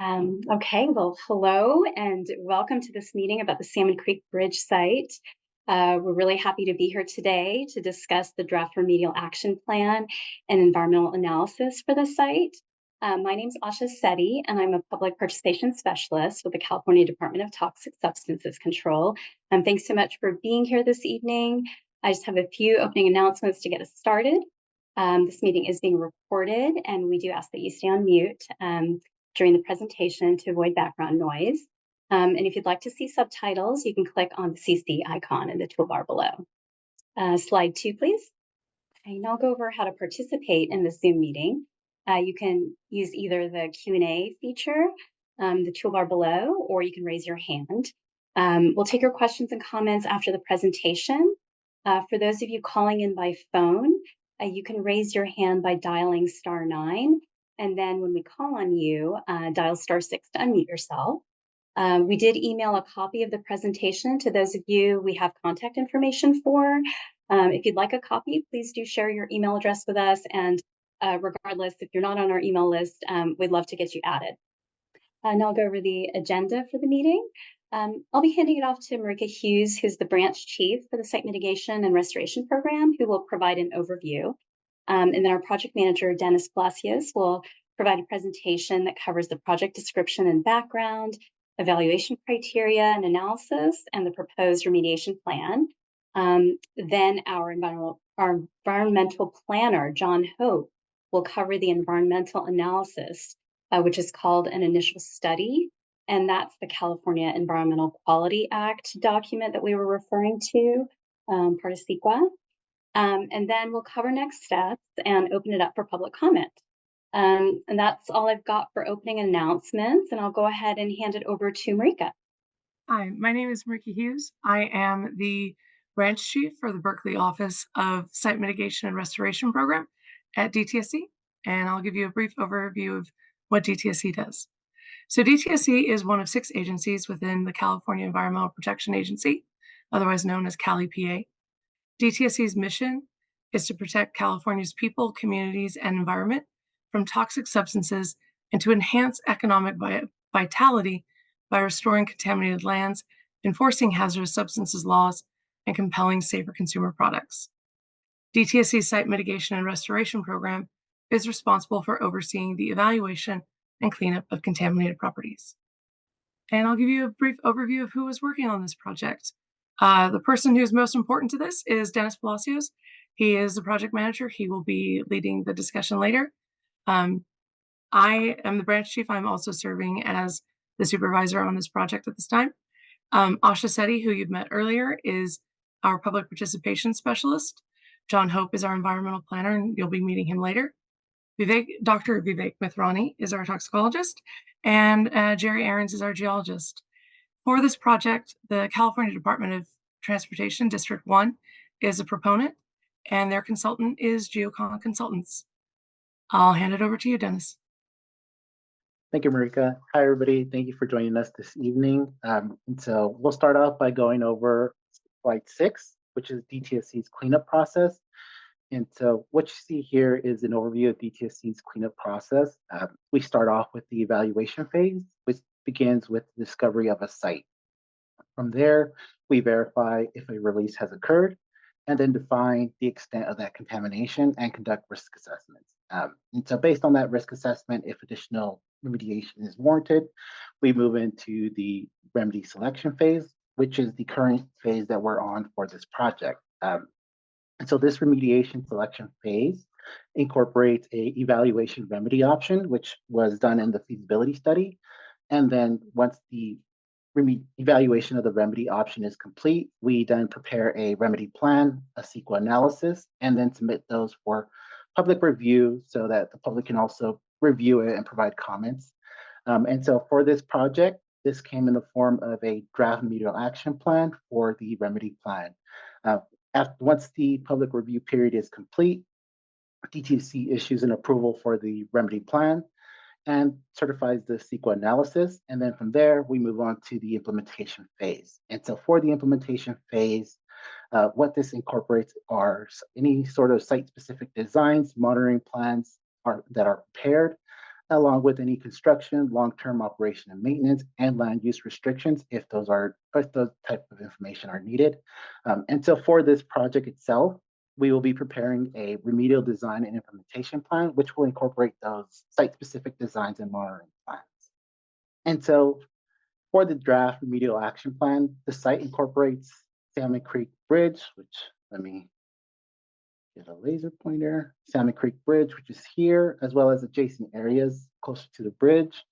Okay, well, hello and welcome to this meeting about the Salmon Creek Bridge site. We're really happy to be here today to discuss the draft remedial action plan and environmental analysis for the site. My name is Asha Sethi, and I'm a public participation specialist with the California Department of Toxic Substances Control. Thanks so much for being here this evening. I just have a few opening announcements to get us started. This meeting is being recorded, and we do ask that you stay on mute during the presentation to avoid background noise. And if you'd like to see subtitles, you can click on the CC icon in the toolbar below. Slide 2, please. Okay, and I'll go over how to participate in the Zoom meeting. You can use either the Q&A feature, the toolbar below, or you can raise your hand. We'll take your questions and comments after the presentation. For those of you calling in by phone, you can raise your hand by dialing *9. And then when we call on you, dial *6 to unmute yourself. We did email a copy of the presentation to those of you we have contact information for. If you'd like a copy, please do share your email address with us. And regardless, if you're not on our email list, we'd love to get you added. And I'll go over the agenda for the meeting. I'll be handing it off to Marika Hughes, who's the branch chief for the Site Mitigation and Restoration Program, who will provide an overview. And then our project manager, Dennis Palacios, will provide a presentation that covers the project description and background, evaluation criteria and analysis, and the proposed remediation plan. Then our environmental planner, John Hope, will cover the environmental analysis, which is called an initial study. And that's the California Environmental Quality Act document that we were referring to, part of CEQA. And then we'll cover next steps and open it up for public comment. And that's all I've got for opening announcements. And I'll go ahead and hand it over to Marika. Hi, my name is Marika Hughes. I am the branch chief for the Berkeley Office of Site Mitigation and Restoration Program at DTSC, and I'll give you a brief overview of what DTSC does. So DTSC is one of 6 agencies within the California Environmental Protection Agency, otherwise known as CALI-PA. DTSC's mission is to protect California's people, communities, and environment from toxic substances and to enhance economic vitality by restoring contaminated lands, enforcing hazardous substances laws, and compelling safer consumer products. DTSC's Site Mitigation and Restoration Program is responsible for overseeing the evaluation and cleanup of contaminated properties. And I'll give you a brief overview of who is working on this project. The person who's most important to this is Dennis Palacios. He is the project manager. He will be leading the discussion later. I am the branch chief. I'm also serving as the supervisor on this project at this time. Asha Sethi, who you've met earlier, is our public participation specialist. John Hope is our environmental planner, and you'll be meeting him later. Dr. Vivek Mithrani is our toxicologist, and Jerry Ahrens is our geologist. For this project, the California Department of Transportation, District 1, is a proponent, and their consultant is Geocon Consultants. I'll hand it over to you, Dennis. Thank you, Marika. Hi, everybody. Thank you for joining us this evening. And so we'll start off by going over slide 6, which is DTSC's cleanup process. And so what you see here is an overview of DTSC's cleanup process. We start off with the evaluation phase, which begins with the discovery of a site. From there, we verify if a release has occurred, and then define the extent of that contamination and conduct risk assessments. And so based on that risk assessment, if additional remediation is warranted, we move into the remedy selection phase, which is the current phase that we're on for this project. And so this remediation selection phase incorporates a evaluation remedy option, which was done in the feasibility study. And then once the evaluation of the remedy option is complete, we then prepare a remedy plan, a CEQA analysis, and then submit those for public review so that the public can also review it and provide comments. And so for this project, this came in the form of a draft remedial action plan for the remedy plan. Once the public review period is complete, DTSC issues an approval for the remedy plan and certifies the CEQA analysis. And then from there, we move on to the implementation phase. And so for the implementation phase, what this incorporates are any sort of site-specific designs, monitoring plans that are prepared, along with any construction, long-term operation and maintenance, and land use restrictions if those type of information are needed. And so for this project itself, we will be preparing a remedial design and implementation plan, which will incorporate those site-specific designs and monitoring plans. And so for the draft remedial action plan, the site incorporates Salmon Creek Bridge, which let me get a laser pointer, Salmon Creek Bridge, which is here, as well as adjacent areas closer to the bridge.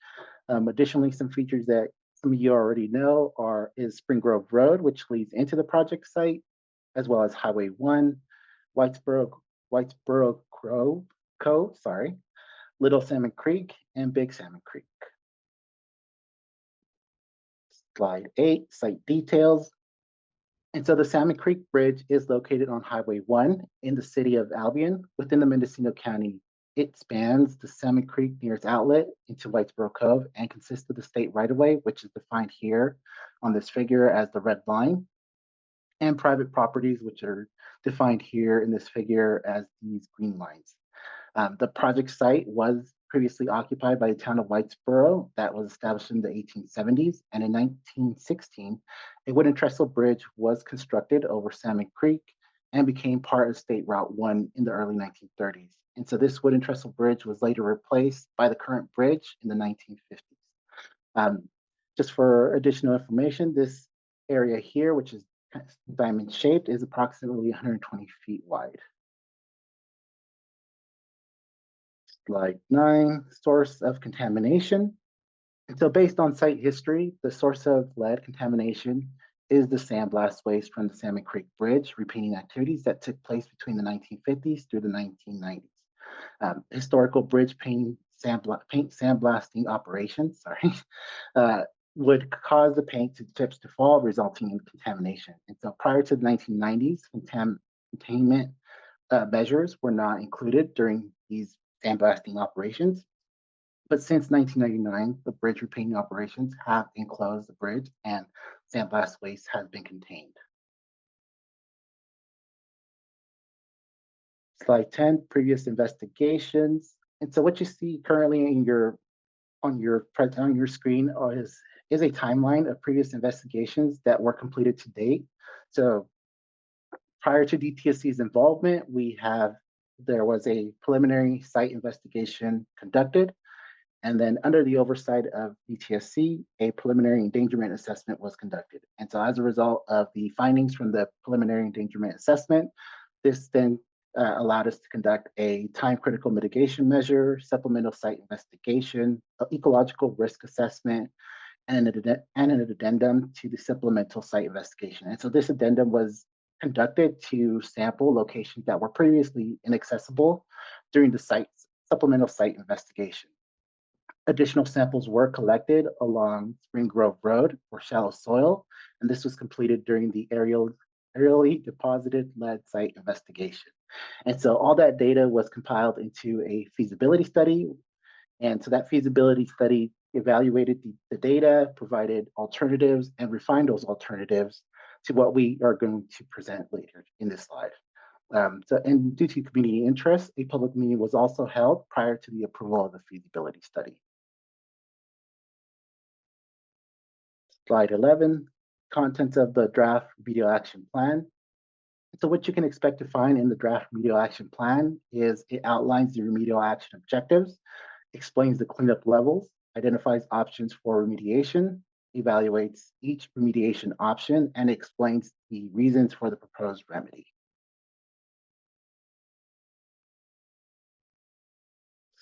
Additionally, some features that some of you already know is Spring Grove Road, which leads into the project site, as well as Highway 1, Whitesboro Cove, Little Salmon Creek, and Big Salmon Creek. Slide 8, site details. And so the Salmon Creek Bridge is located on Highway 1 in the city of Albion within the Mendocino County. It spans the Salmon Creek near its outlet into Whitesboro Cove and consists of the state right-of-way, which is defined here on this figure as the red line, and private properties, which are defined here in this figure as these green lines. The project site was previously occupied by the town of Whitesboro that was established in the 1870s. And in 1916, a wooden trestle bridge was constructed over Salmon Creek and became part of State Route 1 in the early 1930s. And so this wooden trestle bridge was later replaced by the current bridge in the 1950s. Just for additional information, this area here, which is diamond shaped, is approximately 120 feet wide. Slide 9, source of contamination. And so based on site history, the source of lead contamination is the sandblast waste from the Salmon Creek Bridge repeating activities that took place between the 1950s through the 1990s. Historical bridge paint sandblasting operations, would cause the paint tips to fall, resulting in contamination. And so prior to the 1990s, containment measures were not included during these sandblasting operations. But since 1999, the bridge repainting operations have enclosed the bridge and sandblast waste has been contained. Slide 10, previous investigations. And so what you see currently on your screen is a timeline of previous investigations that were completed to date. So prior to DTSC's involvement, there was a preliminary site investigation conducted. And then under the oversight of DTSC, a preliminary endangerment assessment was conducted. And so as a result of the findings from the preliminary endangerment assessment, this then allowed us to conduct a time-critical mitigation measure, supplemental site investigation, ecological risk assessment, and an addendum to the supplemental site investigation. And so this addendum was conducted to sample locations that were previously inaccessible during the supplemental site investigation. Additional samples were collected along Spring Grove Road for shallow soil, and this was completed during the aerially deposited lead site investigation. And so all that data was compiled into a feasibility study. And so that feasibility study evaluated the data, provided alternatives, and refined those alternatives to what we are going to present later in this slide. And due to community interest, a public meeting was also held prior to the approval of the feasibility study. Slide 11, contents of the draft remedial action plan. So what you can expect to find in the draft remedial action plan is it outlines the remedial action objectives, explains the cleanup levels, identifies options for remediation, evaluates each remediation option, and explains the reasons for the proposed remedy.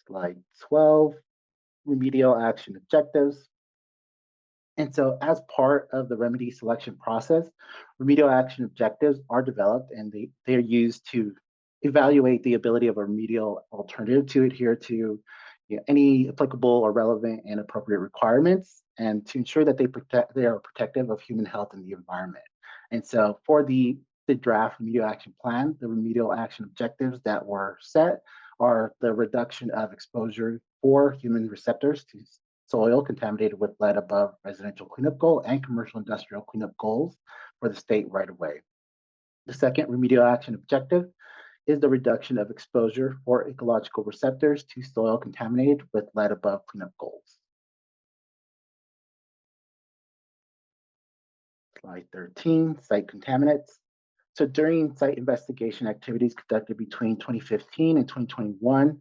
Slide 12, remedial action objectives. And so as part of the remedy selection process, remedial action objectives are developed and they are used to evaluate the ability of a remedial alternative to adhere to any applicable or relevant and appropriate requirements and to ensure that they are protective of human health and the environment. And so for the draft remedial action plan, the remedial action objectives that were set are the reduction of exposure for human receptors to soil contaminated with lead above residential cleanup goal and commercial industrial cleanup goals for the state right of way. The second remedial action objective is the reduction of exposure for ecological receptors to soil contaminated with lead above cleanup goals. Slide 13, site contaminants. So during site investigation activities conducted between 2015 and 2021,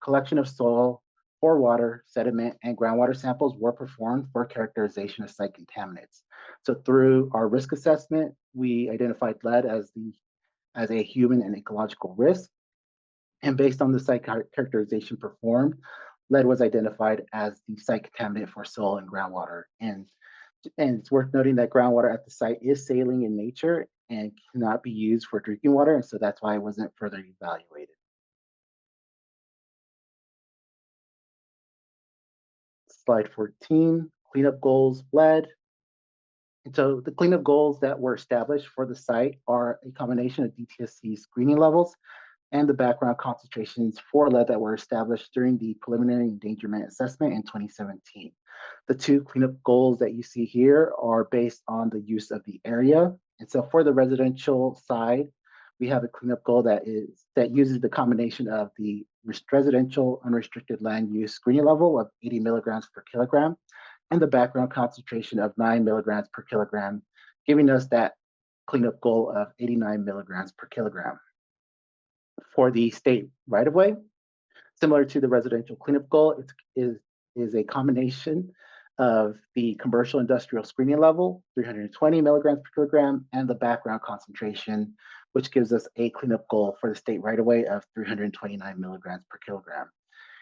collection of soil, pore water, sediment, and groundwater samples were performed for characterization of site contaminants. So through our risk assessment, we identified lead as a human and ecological risk. And based on the site characterization performed, lead was identified as the site contaminant for soil and groundwater. And it's worth noting that groundwater at the site is saline in nature and cannot be used for drinking water, and so that's why it wasn't further evaluated. Slide 14, cleanup goals, lead. And so the cleanup goals that were established for the site are a combination of DTSC screening levels and the background concentrations for lead that were established during the preliminary endangerment assessment in 2017. The two cleanup goals that you see here are based on the use of the area. And so for the residential side, we have a cleanup goal that uses the combination of the residential unrestricted land use screening level of 80 milligrams per kilogram and the background concentration of 9 milligrams per kilogram, giving us that cleanup goal of 89 milligrams per kilogram. For the state right-of-way, similar to the residential cleanup goal, it is a combination of the commercial industrial screening level, 320 milligrams per kilogram, and the background concentration, which gives us a cleanup goal for the state right-of-way of 329 milligrams per kilogram.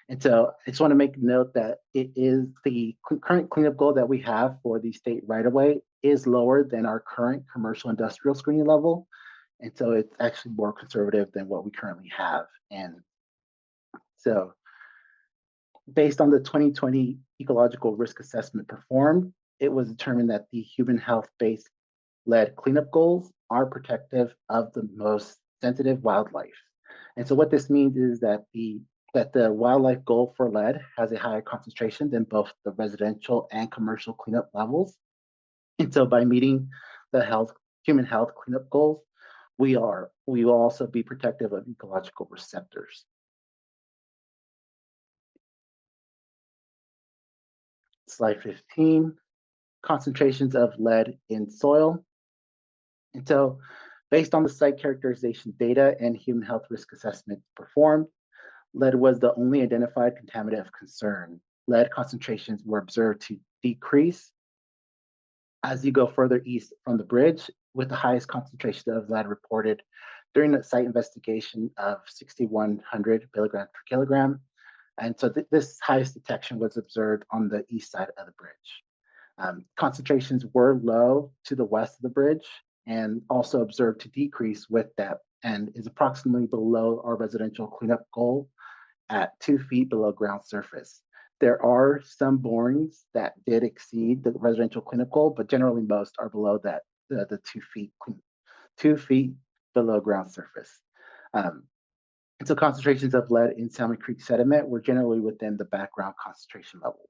And so I just want to make note that it is the current cleanup goal that we have for the state right-of-way is lower than our current commercial industrial screening level. And so it's actually more conservative than what we currently have. And so based on the 2020 ecological risk assessment performed, it was determined that the human health-based lead cleanup goals are protective of the most sensitive wildlife. And so what this means is that the wildlife goal for lead has a higher concentration than both the residential and commercial cleanup levels. And so by meeting the human health cleanup goals, we will also be protective of ecological receptors. Slide 15, concentrations of lead in soil. And so based on the site characterization data and human health risk assessment performed, lead was the only identified contaminant of concern. Lead concentrations were observed to decrease as you go further east from the bridge, with the highest concentration of lead reported during the site investigation of 6,100 milligrams per kilogram. And so this highest detection was observed on the east side of the bridge. Concentrations were low to the west of the bridge and also observed to decrease with depth and is approximately below our residential cleanup goal at 2 feet below ground surface. There are some borings that did exceed the residential cleanup goal, but generally most are below that, the 2 feet below ground surface. And so concentrations of lead in Salmon Creek sediment were generally within the background concentration levels.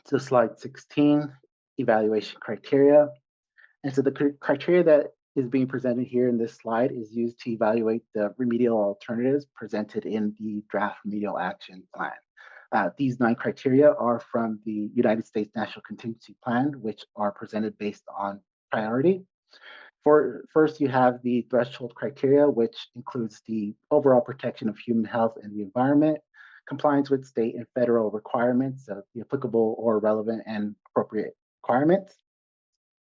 So slide 16, evaluation criteria. And so the criteria that is being presented here in this slide is used to evaluate the remedial alternatives presented in the draft remedial action plan. These 9 criteria are from the United States National Contingency Plan, which are presented based on priority. First, you have the threshold criteria, which includes the overall protection of human health and the environment, compliance with state and federal requirements of the applicable or relevant and appropriate requirements.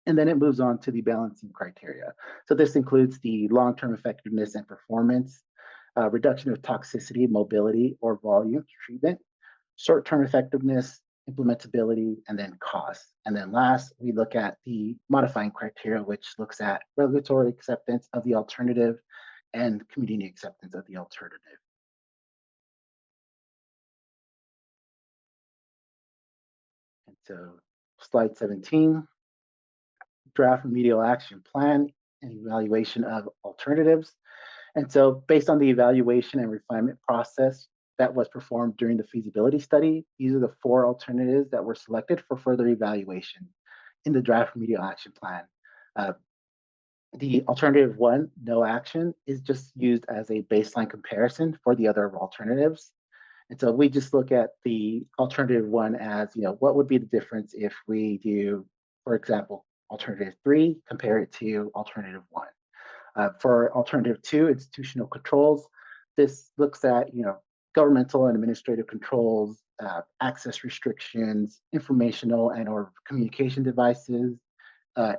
And then it moves on to the balancing criteria. So this includes the long-term effectiveness and performance, reduction of toxicity, mobility, or volume treatment, short-term effectiveness, implementability, and then cost. And then last, we look at the modifying criteria, which looks at regulatory acceptance of the alternative and community acceptance of the alternative. And so slide 17, draft remedial action plan and evaluation of alternatives. And so based on the evaluation and refinement process that was performed during the feasibility study, these are the 4 alternatives that were selected for further evaluation in the draft remedial action plan. Uh, the alternative one, no action, is just used as a baseline comparison for the other alternatives. And so we just look at the alternative one as, what would be the difference if we do, for example, alternative three, compare it to alternative one. For alternative two, institutional controls, this looks at, governmental and administrative controls, access restrictions, informational and or communication devices,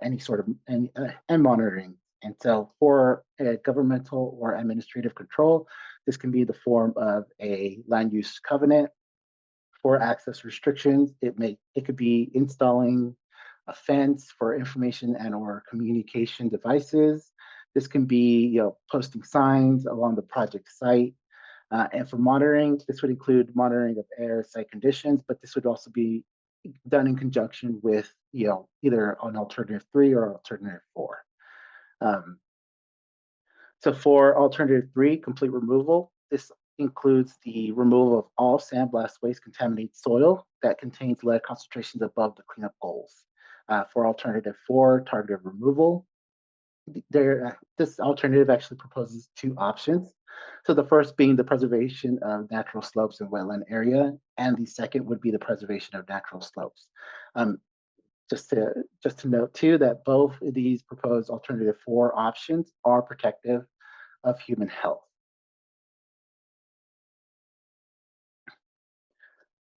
any sort of and monitoring. And so for a governmental or administrative control, this can be the form of a land use covenant. For access restrictions, it could be installing a fence for information and or communication devices. This can be, posting signs along the project site. And for monitoring, this would include monitoring of air site conditions, but this would also be done in conjunction with, either an alternative three or alternative four. Um, so for alternative three, complete removal, this includes the removal of all sandblast waste contaminated soil that contains lead concentrations above the cleanup goals. For alternative four, targeted removal, this alternative actually proposes two options. So the first being the preservation of natural slopes and wetland area, and the second would be the preservation of natural slopes. Um, just to note too that both of these proposed alternative four options are protective of human health.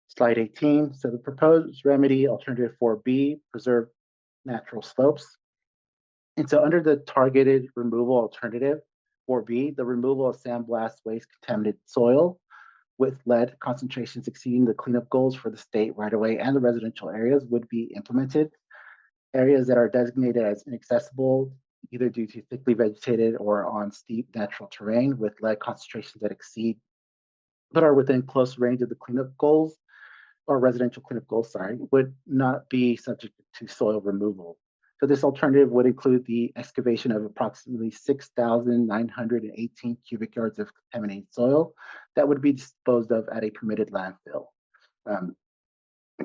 Slide 18. So the proposed remedy alternative 4B, preserve natural slopes. And so under the targeted removal alternative 4B, the removal of sandblast waste contaminated soil with lead concentrations exceeding the cleanup goals for the state right away and the residential areas would be implemented. Areas that are designated as inaccessible, either due to thickly vegetated or on steep natural terrain with lead concentrations that exceed, but are within close range of the cleanup goals or residential cleanup goals, sorry, would not be subject to soil removal. So this alternative would include the excavation of approximately 6,918 cubic yards of contaminated soil that would be disposed of at a permitted landfill.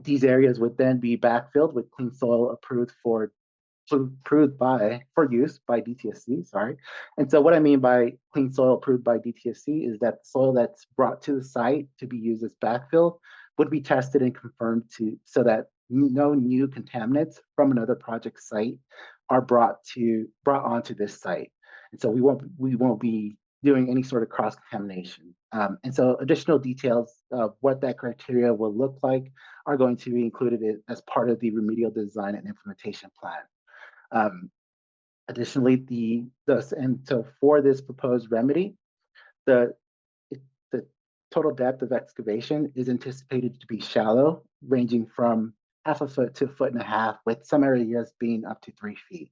These areas would then be backfilled with clean soil approved for use by DTSC, sorry. And so what I mean by clean soil approved by DTSC is that the soil that's brought to the site to be used as backfill would be tested and confirmed so that no new contaminants from another project site are brought onto this site. And so we won't be doing any sort of cross contamination. And so additional details of what that criteria will look like are going to be included as part of the remedial design and implementation plan. Additionally, so for this proposed remedy, the total depth of excavation is anticipated to be shallow, ranging from 1/2 foot to 1.5 feet, with some areas being up to 3 feet.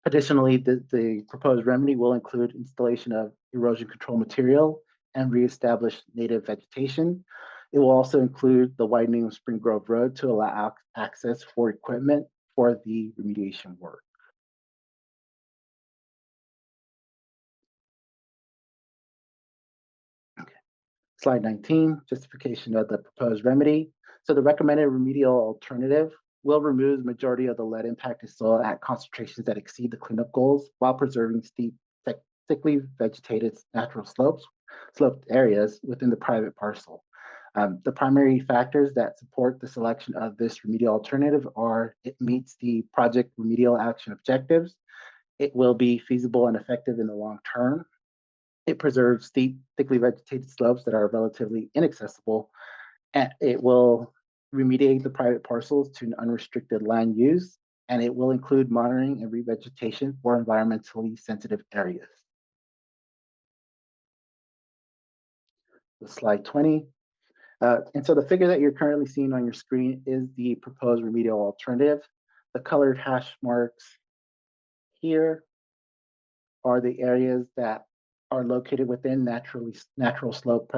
Additionally, the proposed remedy will include installation of erosion control material and reestablish native vegetation. It will also include the widening of Spring Grove Road to allow access for equipment for the remediation work. Okay. Slide 19, justification of the proposed remedy. So the recommended remedial alternative will remove the majority of the lead impacted soil at concentrations that exceed the cleanup goals while preserving steep, thickly vegetated natural sloped areas within the private parcel. The primary factors that support the selection of this remedial alternative are: it meets the project remedial action objectives, it will be feasible and effective in the long term, it preserves steep, thickly vegetated slopes that are relatively inaccessible, and it will remediate the private parcels to an unrestricted land use, and it will include monitoring and revegetation for environmentally sensitive areas. So slide 20. And so the figure that you're currently seeing on your screen is the proposed remedial alternative. The colored hash marks here are the areas that are located within natural slope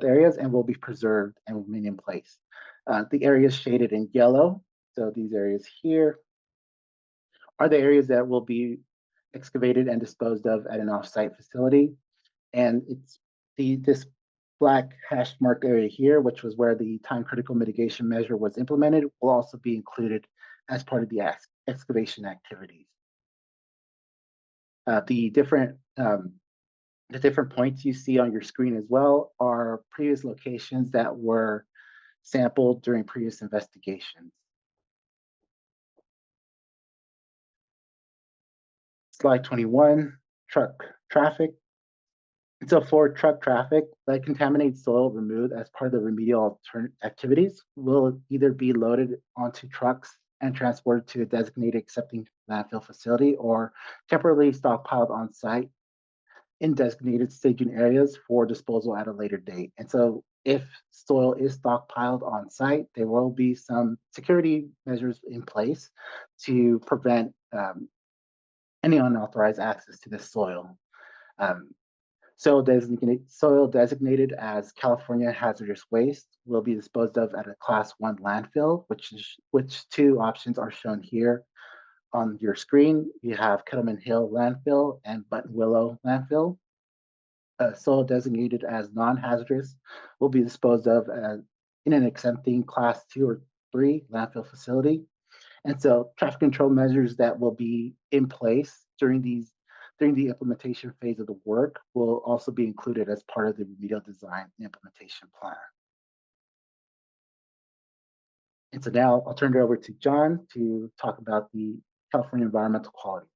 areas and will be preserved and remain in place. The areas shaded in yellow, so these areas here, are the areas that will be excavated and disposed of at an off-site facility. And it's this black hash mark area here, which was where the time critical mitigation measure was implemented, will also be included as part of the excavation activities. Uh, the different um, the different points you see on your screen as well are previous locations that were sampled during previous investigations. Slide 21, truck traffic. And so for truck traffic, the contaminated soil removed as part of the remedial activities will either be loaded onto trucks and transported to a designated accepting landfill facility or temporarily stockpiled on site in designated staging areas for disposal at a later date. And so if soil is stockpiled on site, there will be some security measures in place to prevent any unauthorized access to this soil. Um, soil designated as California hazardous waste will be disposed of at a class 1 landfill, which two options are shown here on your screen. You have Kettleman Hill landfill and Button Willow landfill. Soil designated as non-hazardous will be disposed of in an exempting class 2 or 3 landfill facility. And so traffic control measures that will be in place during the implementation phase of the work will also be included as part of the remedial design and implementation plan. And so now I'll turn it over to John to talk about the California environmental quality.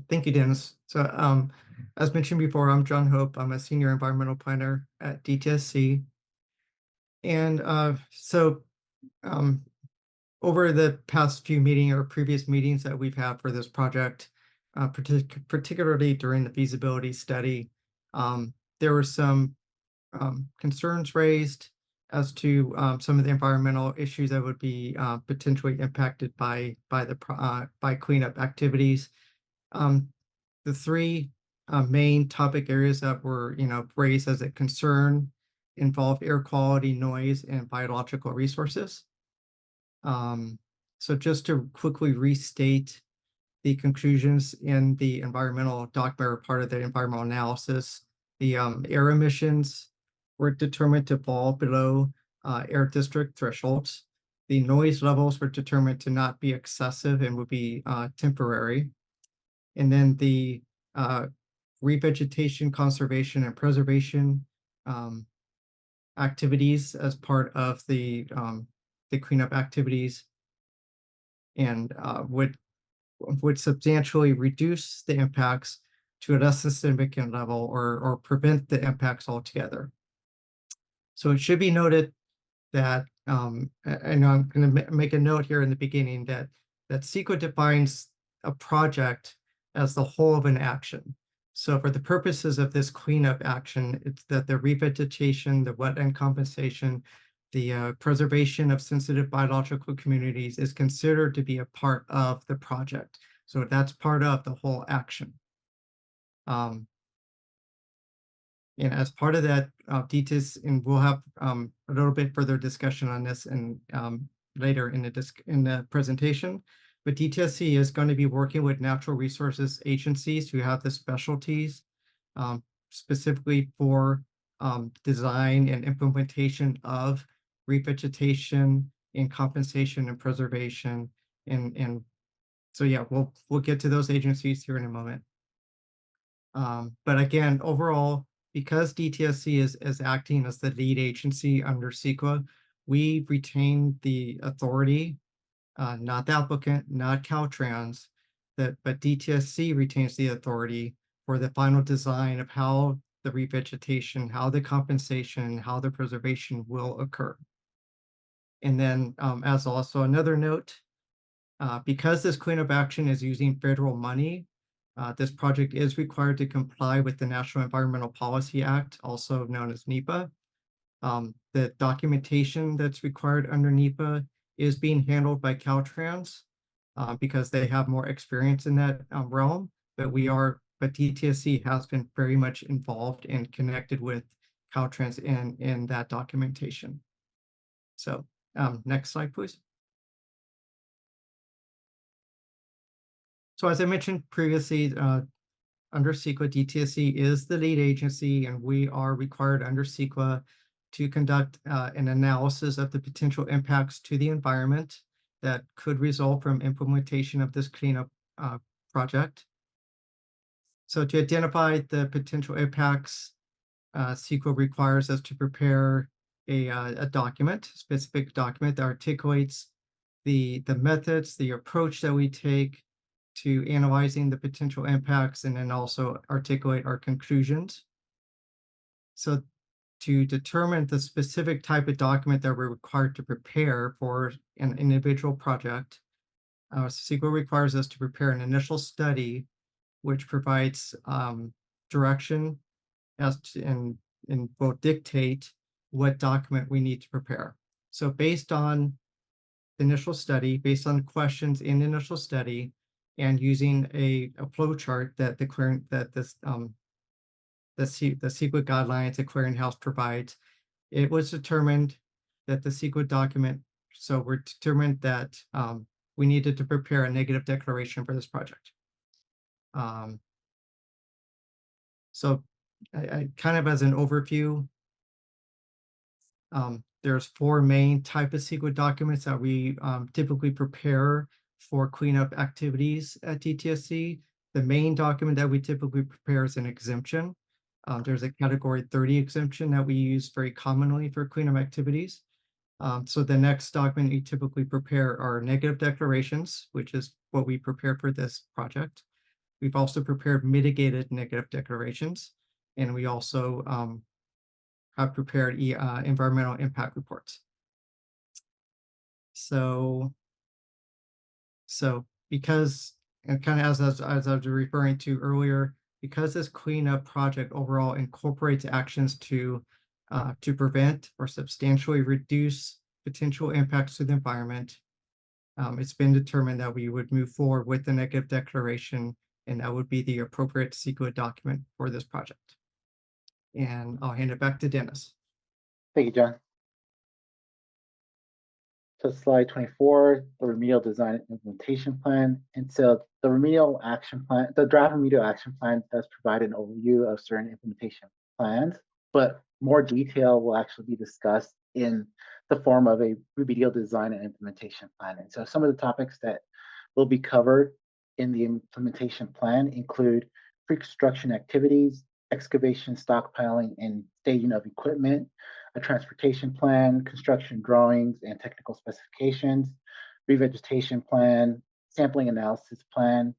Thank you, Dennis. So, as mentioned before, I'm John Hope. I'm a senior environmental planner at DTSC. And over the past few meetings or previous meetings that we've had for this project, particularly during the feasibility study, there were some concerns raised as to some of the environmental issues that would be potentially impacted by cleanup activities. The three main topic areas that were, raised as a concern involve air quality, noise, and biological resources. So just to quickly restate the conclusions in the environmental document, part of the environmental analysis, the air emissions were determined to fall below air district thresholds. The noise levels were determined to not be excessive and would be temporary. And then the revegetation, conservation, and preservation activities as part of the cleanup activities and would substantially reduce the impacts to a less than significant level or prevent the impacts altogether. So it should be noted that, and I'm going to make a note here in the beginning that CEQA defines a project as the whole of an action. So for the purposes of this cleanup action, it's that the revegetation, the wetland compensation, the preservation of sensitive biological communities is considered to be a part of the project. So that's part of the whole action. And as part of that, DTIS, and we'll have a little bit further discussion on this and later in the presentation. But DTSC is going to be working with natural resources agencies who have the specialties specifically for design and implementation of revegetation and compensation and preservation. And so yeah, we'll get to those agencies here in a moment. But again, overall, because DTSC is acting as the lead agency under CEQA, we retain the authority, not the applicant, not Caltrans, but DTSC retains the authority for the final design of how the revegetation, how the compensation, how the preservation will occur. And then as also another note, because this cleanup action is using federal money, this project is required to comply with the National Environmental Policy Act, also known as NEPA. The documentation that's required under NEPA is being handled by Caltrans because they have more experience in that realm, but DTSC has been very much involved and connected with Caltrans in that documentation. So next slide, please. So as I mentioned previously, under CEQA, DTSC is the lead agency, and we are required under CEQA to conduct an analysis of the potential impacts to the environment that could result from implementation of this cleanup project. So to identify the potential impacts, CEQA requires us to prepare a document, specific document that articulates the methods, the approach that we take to analyzing the potential impacts, and then also articulate our conclusions. So to determine the specific type of document that we're required to prepare for an individual project, CEQA requires us to prepare an initial study which provides direction as to, and will dictate what document we need to prepare. So based on the initial study, based on questions in the initial study, and using a flow chart that the CEQA guidelines the clearinghouse provides, it was determined that the CEQA document, so we're determined that we needed to prepare a negative declaration for this project. So I kind of as an overview, there's 4 main type of CEQA documents that we typically prepare for cleanup activities at DTSC. The main document that we typically prepare is an exemption. There's a category 30 exemption that we use very commonly for cleanup activities. So the next document we typically prepare are negative declarations, which is what we prepared for this project. We've also prepared mitigated negative declarations, and we also have prepared environmental impact reports. So because, and kind of as I was referring to earlier, because this cleanup project overall incorporates actions to prevent or substantially reduce potential impacts to the environment, it's been determined that we would move forward with the negative declaration, and that would be the appropriate CEQA document for this project. And I'll hand it back to Dennis. Thank you, John. So slide 24, the remedial design and implementation plan. And so the remedial action plan, the draft remedial action plan does provide an overview of certain implementation plans, but more detail will actually be discussed in the form of a remedial design and implementation plan. And so some of the topics that will be covered in the implementation plan include pre-construction activities, excavation, stockpiling, and staging of equipment, a transportation plan, construction drawings and technical specifications, revegetation plan, sampling analysis plan,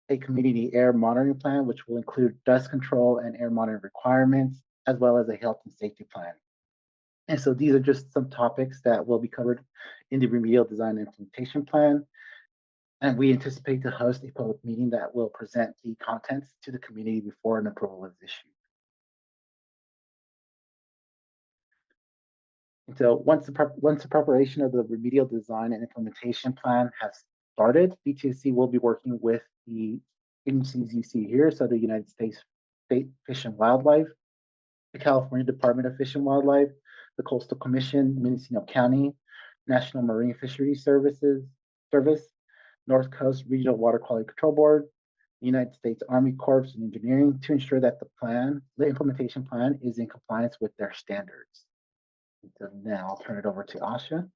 a community air monitoring plan, which will include dust control and air monitoring requirements, as well as a health and safety plan. And so these are just some topics that will be covered in the remedial design and implementation plan. And we anticipate to host a public meeting that will present the contents to the community before an approval is issued. And so once the preparation of the remedial design and implementation plan has started, DTSC will be working with the agencies you see here, so the United States State Fish and Wildlife, the California Department of Fish and Wildlife, the Coastal Commission, Mendocino County, National Marine Fisheries Service, North Coast Regional Water Quality Control Board, the United States Army Corps of Engineering, to ensure that the implementation plan is in compliance with their standards. So now I'll turn it over to Asha.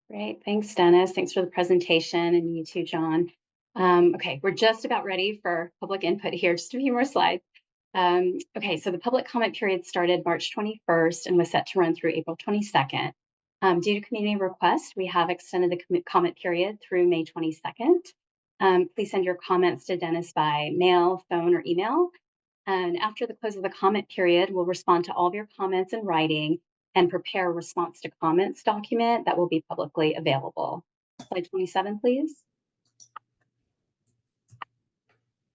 Great, thanks, Dennis. Thanks for the presentation, and you too, John. Okay, we're just about ready for public input here, just a few more slides. Okay, so the public comment period started March 21st and was set to run through April 22nd. Due to community request, we have extended the comment period through May 22nd. Please send your comments to Dennis by mail, phone, or email. And after the close of the comment period, we'll respond to all of your comments in writing and prepare a response to comments document that will be publicly available. Slide 27, please.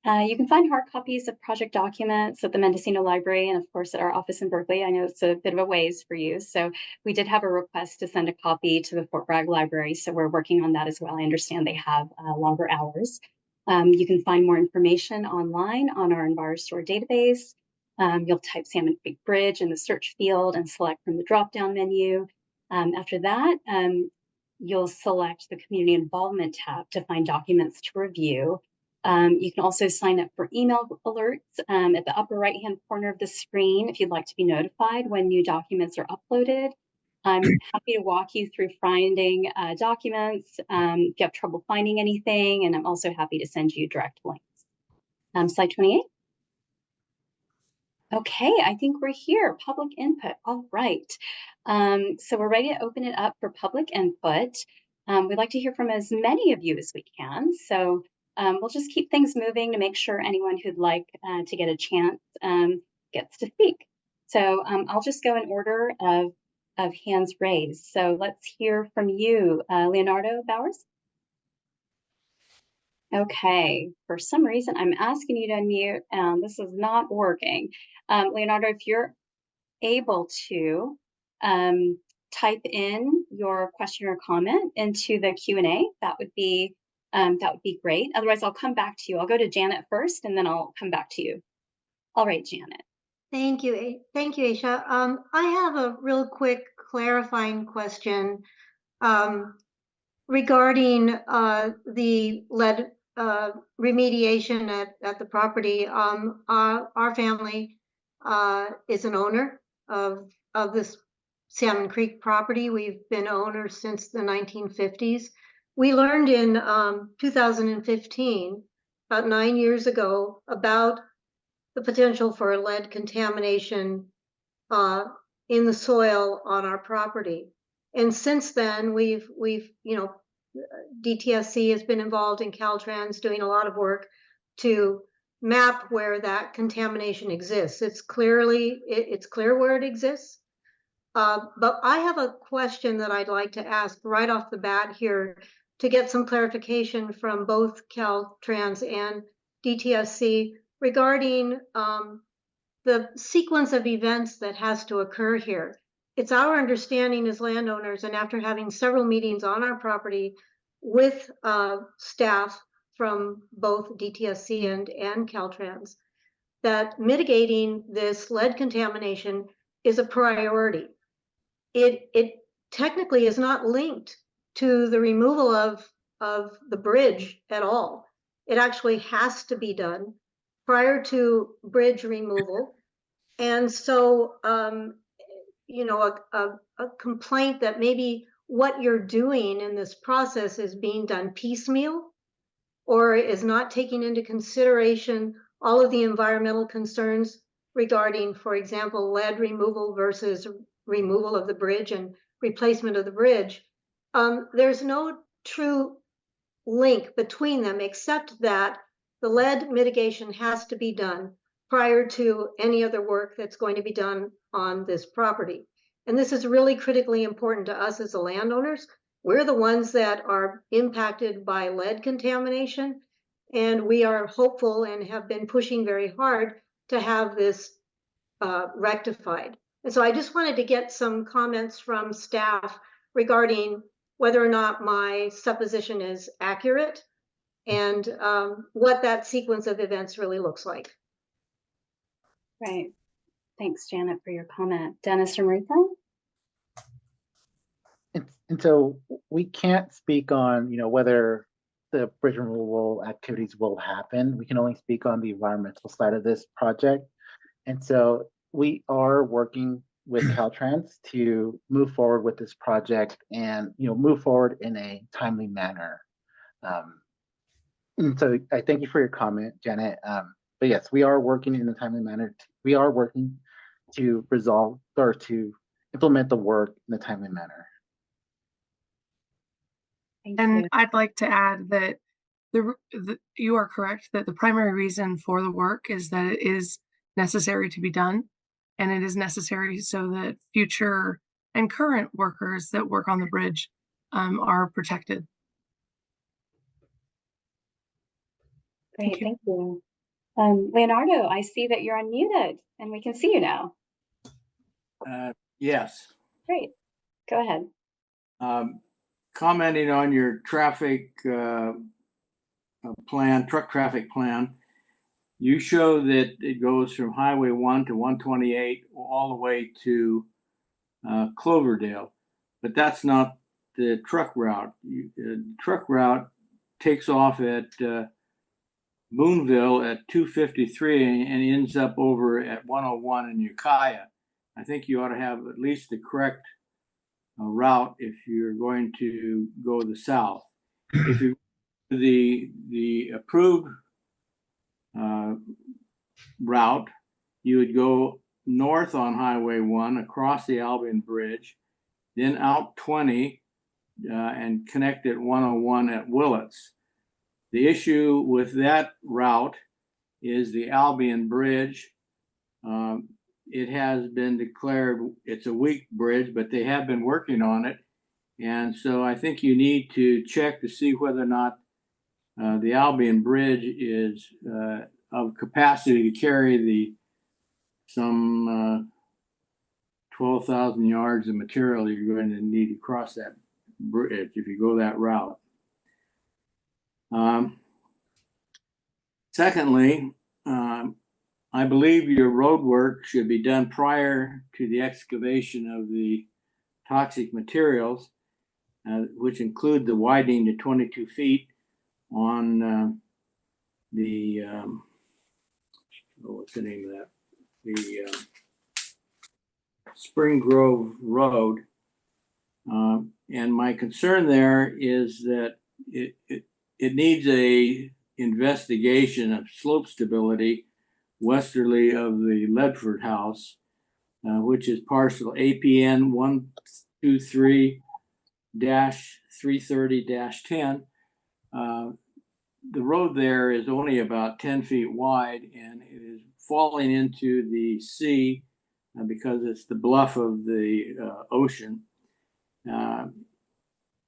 You can find hard copies of project documents at the Mendocino Library and, of course, at our office in Berkeley. I know it's a bit of a ways for you. So we did have a request to send a copy to the Fort Bragg Library. So we're working on that as well. I understand they have longer hours. You can find more information online on our EnviroStore database. You'll type Salmon Creek Bridge in the search field and select from the drop-down menu. After that, you'll select the Community Involvement tab to find documents to review. You can also sign up for email alerts at the upper right-hand corner of the screen if you'd like to be notified when new documents are uploaded. I'm happy to walk you through finding documents if you have trouble finding anything, and I'm also happy to send you direct links. Slide 28. Okay, I think we're here. Public input. All right. So we're ready to open it up for public input. We'd like to hear from as many of you as we can. So we'll just keep things moving to make sure anyone who'd like to get a chance gets to speak. So I'll just go in order of hands raised. So let's hear from you, Leonardo Bowers. Okay, for some reason, I'm asking you to unmute, and this is not working. Leonardo, if you're able to type in your question or comment into the Q&A, that would be great. Otherwise, I'll come back to you. I'll go to Janet first, and then I'll come back to you. All right, Janet. Thank you, Aisha. I have a real quick clarifying question regarding the lead remediation at the property. Our family is an owner of this Salmon Creek property. We've been owners since the 1950s. We learned in 2015, about 9 years ago, about the potential for lead contamination in the soil on our property. And since then, we've DTSC has been involved in Caltrans doing a lot of work to map where that contamination exists. It's clear where it exists. But I have a question that I'd like to ask right off the bat here to get some clarification from both Caltrans and DTSC regarding the sequence of events that has to occur here. It's our understanding as landowners, and after having several meetings on our property with staff from both DTSC and Caltrans, that mitigating this lead contamination is a priority. It technically is not linked to the removal of the bridge at all. It actually has to be done prior to bridge removal. And so, a complaint that maybe what you're doing in this process is being done piecemeal or is not taking into consideration all of the environmental concerns regarding, for example, lead removal versus removal of the bridge and replacement of the bridge. There's no true link between them, except that the lead mitigation has to be done prior to any other work that's going to be done on this property. And this is really critically important to us as the landowners. We're the ones that are impacted by lead contamination, and we are hopeful and have been pushing very hard to have this rectified. And so I just wanted to get some comments from staff regarding whether or not my supposition is accurate and what that sequence of events really looks like. Right. Thanks, Janet, for your comment. Dennis or Martha? And so we can't speak on, whether the bridge removal activities will happen. We can only speak on the environmental side of this project. And so we are working with Caltrans to move forward with this project and, move forward in a timely manner. And so I thank you for your comment, Janet. But yes, we are working in a timely manner. We are working to resolve or to implement the work in a timely manner. And I'd like to add that you are correct that the primary reason for the work is that it is necessary to be done, and it is necessary so that future and current workers that work on the bridge are protected. Great, thank you. Leonardo, I see that you're unmuted and we can see you now. Yes. Great, go ahead. Commenting on your traffic plan, truck traffic plan, you show that it goes from Highway 1 to 128 all the way to Cloverdale, but that's not the truck route. The truck route takes off at Boonville at 253 and ends up over at 101 in Ukiah. I think you ought to have at least the correct route if you're going to go the south. If you the approved route, you would go north on Highway 1 across the Albion Bridge, then out 20 and connect at 101 at Willits. The issue with that route is the Albion Bridge. It has been declared it's a weak bridge, but they have been working on it. And so I think you need to check to see whether or not the Albion Bridge is of capacity to carry some 12,000 yards of material you're going to need to cross that bridge if you go that route. Secondly, I believe your road work should be done prior to the excavation of the toxic materials, which include the widening to 22 feet on what's the name of that? The Spring Grove Road. And my concern there is that it needs a investigation of slope stability westerly of the Ledford House, which is parcel APN 123-330-10. The road there is only about 10 feet wide, and it is falling into the sea because it's the bluff of the ocean.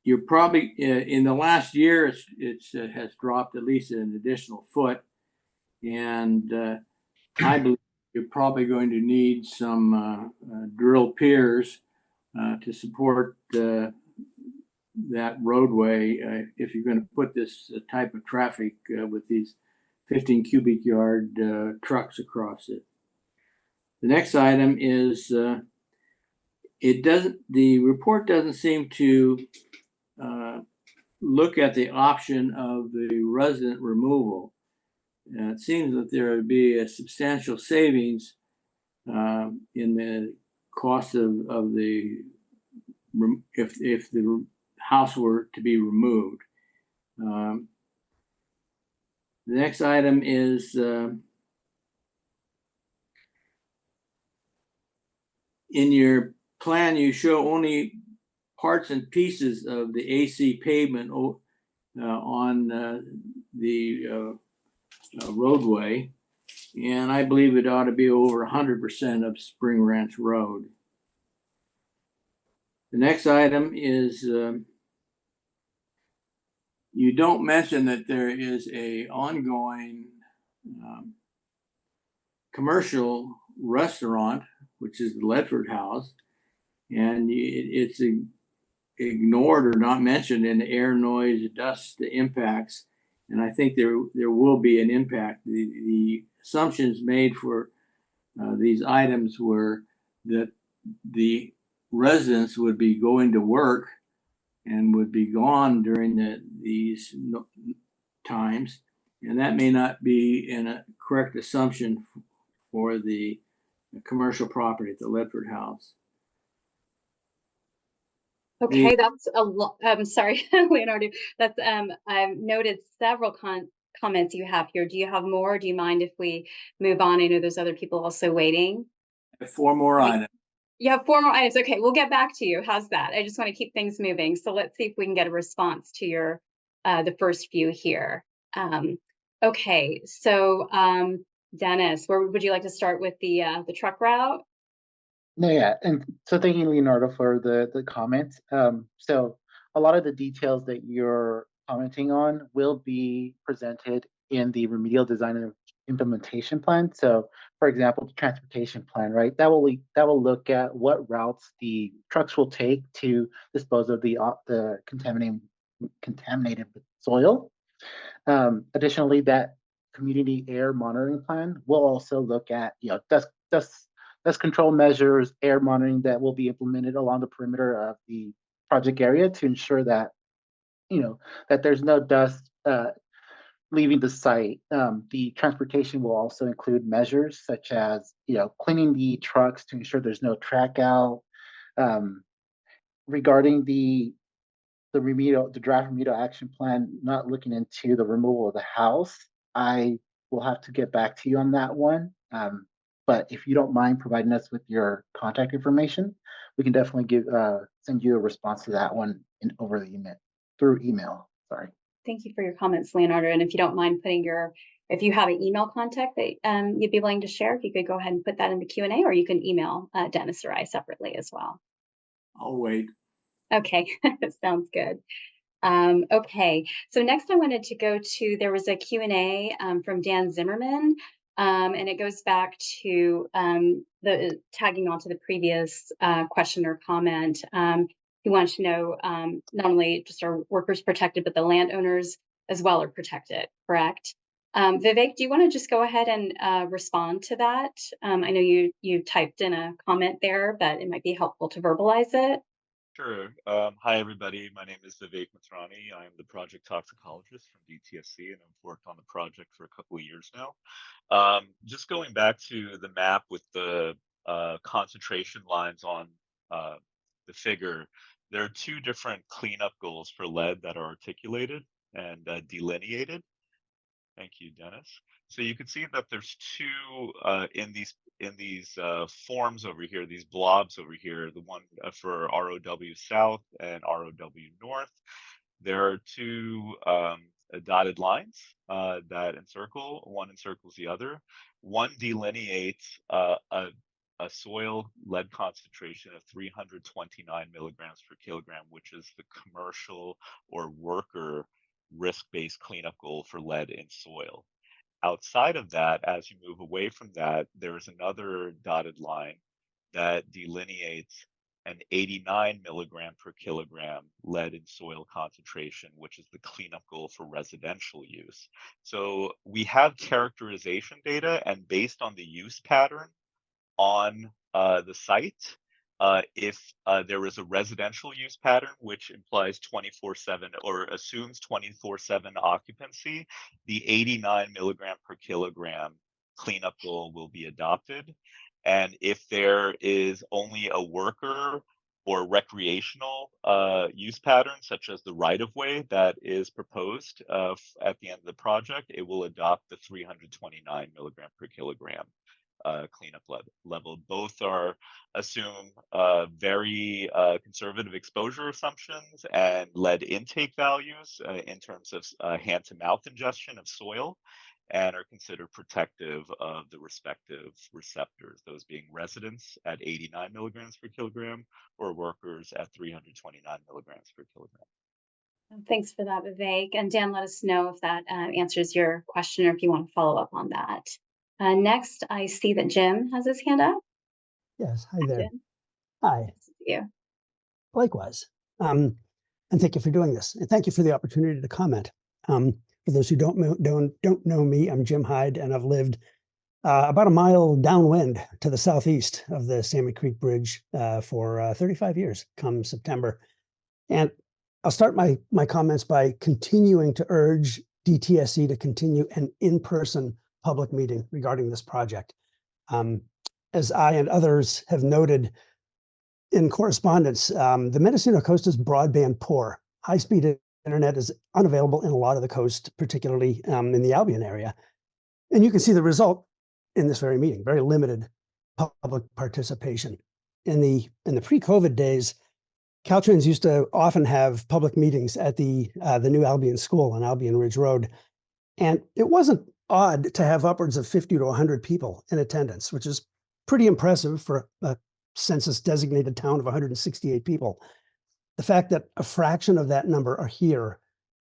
You're probably in the last year it has dropped at least an additional foot, and I believe you're probably going to need some drill piers to support that roadway if you're going to put this type of traffic with these 15 cubic yard trucks across it. The next item is the report doesn't seem to look at the option of the resident removal. It seems that there would be a substantial savings in the cost of the if the house were to be removed. The next item is in your plan, you show only parts and pieces of the AC pavement on the roadway, and I believe it ought to be over 100% of Spring Ranch Road. The next item is you don't mention that there is a ongoing commercial restaurant, which is the Ledford House, and it's ignored or not mentioned in the air, noise, dust, the impacts. And I think there will be an impact. The assumptions made for these items were that the residents would be going to work and would be gone during these times, and that may not be a correct assumption for the commercial property at the Ledford House. Okay, that's a lot. I'm sorry, Leonardo. That's I've noted several comments you have here. Do you have more? Do you mind if we move on? I know there's other people also waiting. 4 more items. You have 4 more items. Okay, we'll get back to you. How's that? I just want to keep things moving. So let's see if we can get a response to your the first few here. Okay, so Dennis, where would you like to start with the truck route? No, yeah, and so thank you, Leonardo, for the comments. So a lot of the details that you're commenting on will be presented in the remedial design and implementation plan. So, for example, the transportation plan, right? That will look at what routes the trucks will take to dispose of the contaminated soil. Additionally, that community air monitoring plan will also look at dust control measures, air monitoring that will be implemented along the perimeter of the project area to ensure that that there's no dust leaving the site. The transportation will also include measures such as cleaning the trucks to ensure there's no track out, regarding the draft remedial action plan, not looking into the removal of the house, I will have to get back to you on that one. But if you don't mind providing us with your contact information, we can definitely send you a response to that one over the email through email. Sorry. Thank you for your comments, Leonardo. And if you don't mind putting if you have an email contact that you'd be willing to share, if you could go ahead and put that in the Q&A, or you can email Dennis or I separately as well. I'll wait. Okay, sounds good. Okay, so next I wanted to go to, there was a Q&A from Dan Zimmerman, and it goes back to the tagging on to the previous question or comment. He wants to know not only just are workers protected, but the landowners as well are protected, correct? Vivek, do you want to just go ahead and respond to that? I know you typed in a comment there, but it might be helpful to verbalize it. Sure. Hi, everybody. My name is Vivek Matrani. I am the project toxicologist from DTSC, and I've worked on the project for a couple of years now. Just going back to the map with the concentration lines on the figure, there are two different cleanup goals for lead that are articulated and delineated. Thank you, Dennis. So you can see that there's two in these forms over here, these blobs over here, the one for ROW South and ROW North. There are two dotted lines that encircle, one encircles the other. One delineates a soil lead concentration of 329 milligrams per kilogram, which is the commercial or worker risk-based cleanup goal for lead in soil. Outside of that, as you move away from that, there's another dotted line that delineates an 89 milligram per kilogram lead in soil concentration, which is the cleanup goal for residential use. So we have characterization data, and based on the use pattern on the site, if there is a residential use pattern, which implies 24/7 or assumes 24/7 occupancy, the 89 milligram per kilogram cleanup goal will be adopted. And if there is only a worker or recreational use pattern, such as the right-of-way that is proposed at the end of the project, it will adopt the 329 milligram per kilogram cleanup level. Both assume very conservative exposure assumptions and lead intake values in terms of hand-to-mouth ingestion of soil, and are considered protective of the respective receptors, those being residents at 89 milligrams per kilogram or workers at 329 milligrams per kilogram. Thanks for that, Vivek. And Dan, let us know if that answers your question or if you want to follow up on that. Next, I see that Jim has his hand up. Yes, hi there. Jim. Hi, Nice to see you. likewise. And thank you for doing this. And thank you for the opportunity to comment. For those who don't know me, I'm Jim Hyde, and I've lived about a mile downwind to the southeast of the Salmon Creek Bridge for 35 years come September. And I'll start my comments by continuing to urge DTSC to continue an in-person public meeting regarding this project. As I and others have noted in correspondence, the Mendocino coast is broadband poor. High-speed internet is unavailable in a lot of the coast, particularly in the Albion area. And you can see the result in this very meeting, very limited public participation. In the pre-COVID days, Caltrans used to often have public meetings at the new Albion School on Albion Ridge Road. And it wasn't odd to have upwards of 50 to 100 people in attendance, which is pretty impressive for a census designated town of 168 people. The fact that a fraction of that number are here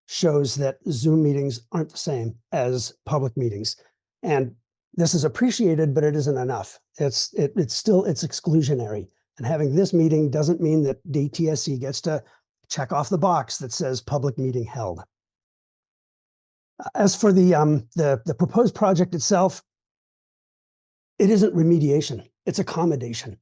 shows that Zoom meetings aren't the same as public meetings. And this is appreciated, but it isn't enough. It's exclusionary. And having this meeting doesn't mean that DTSC gets to check off the box that says public meeting held. As for the proposed project itself, it isn't remediation, it's accommodation.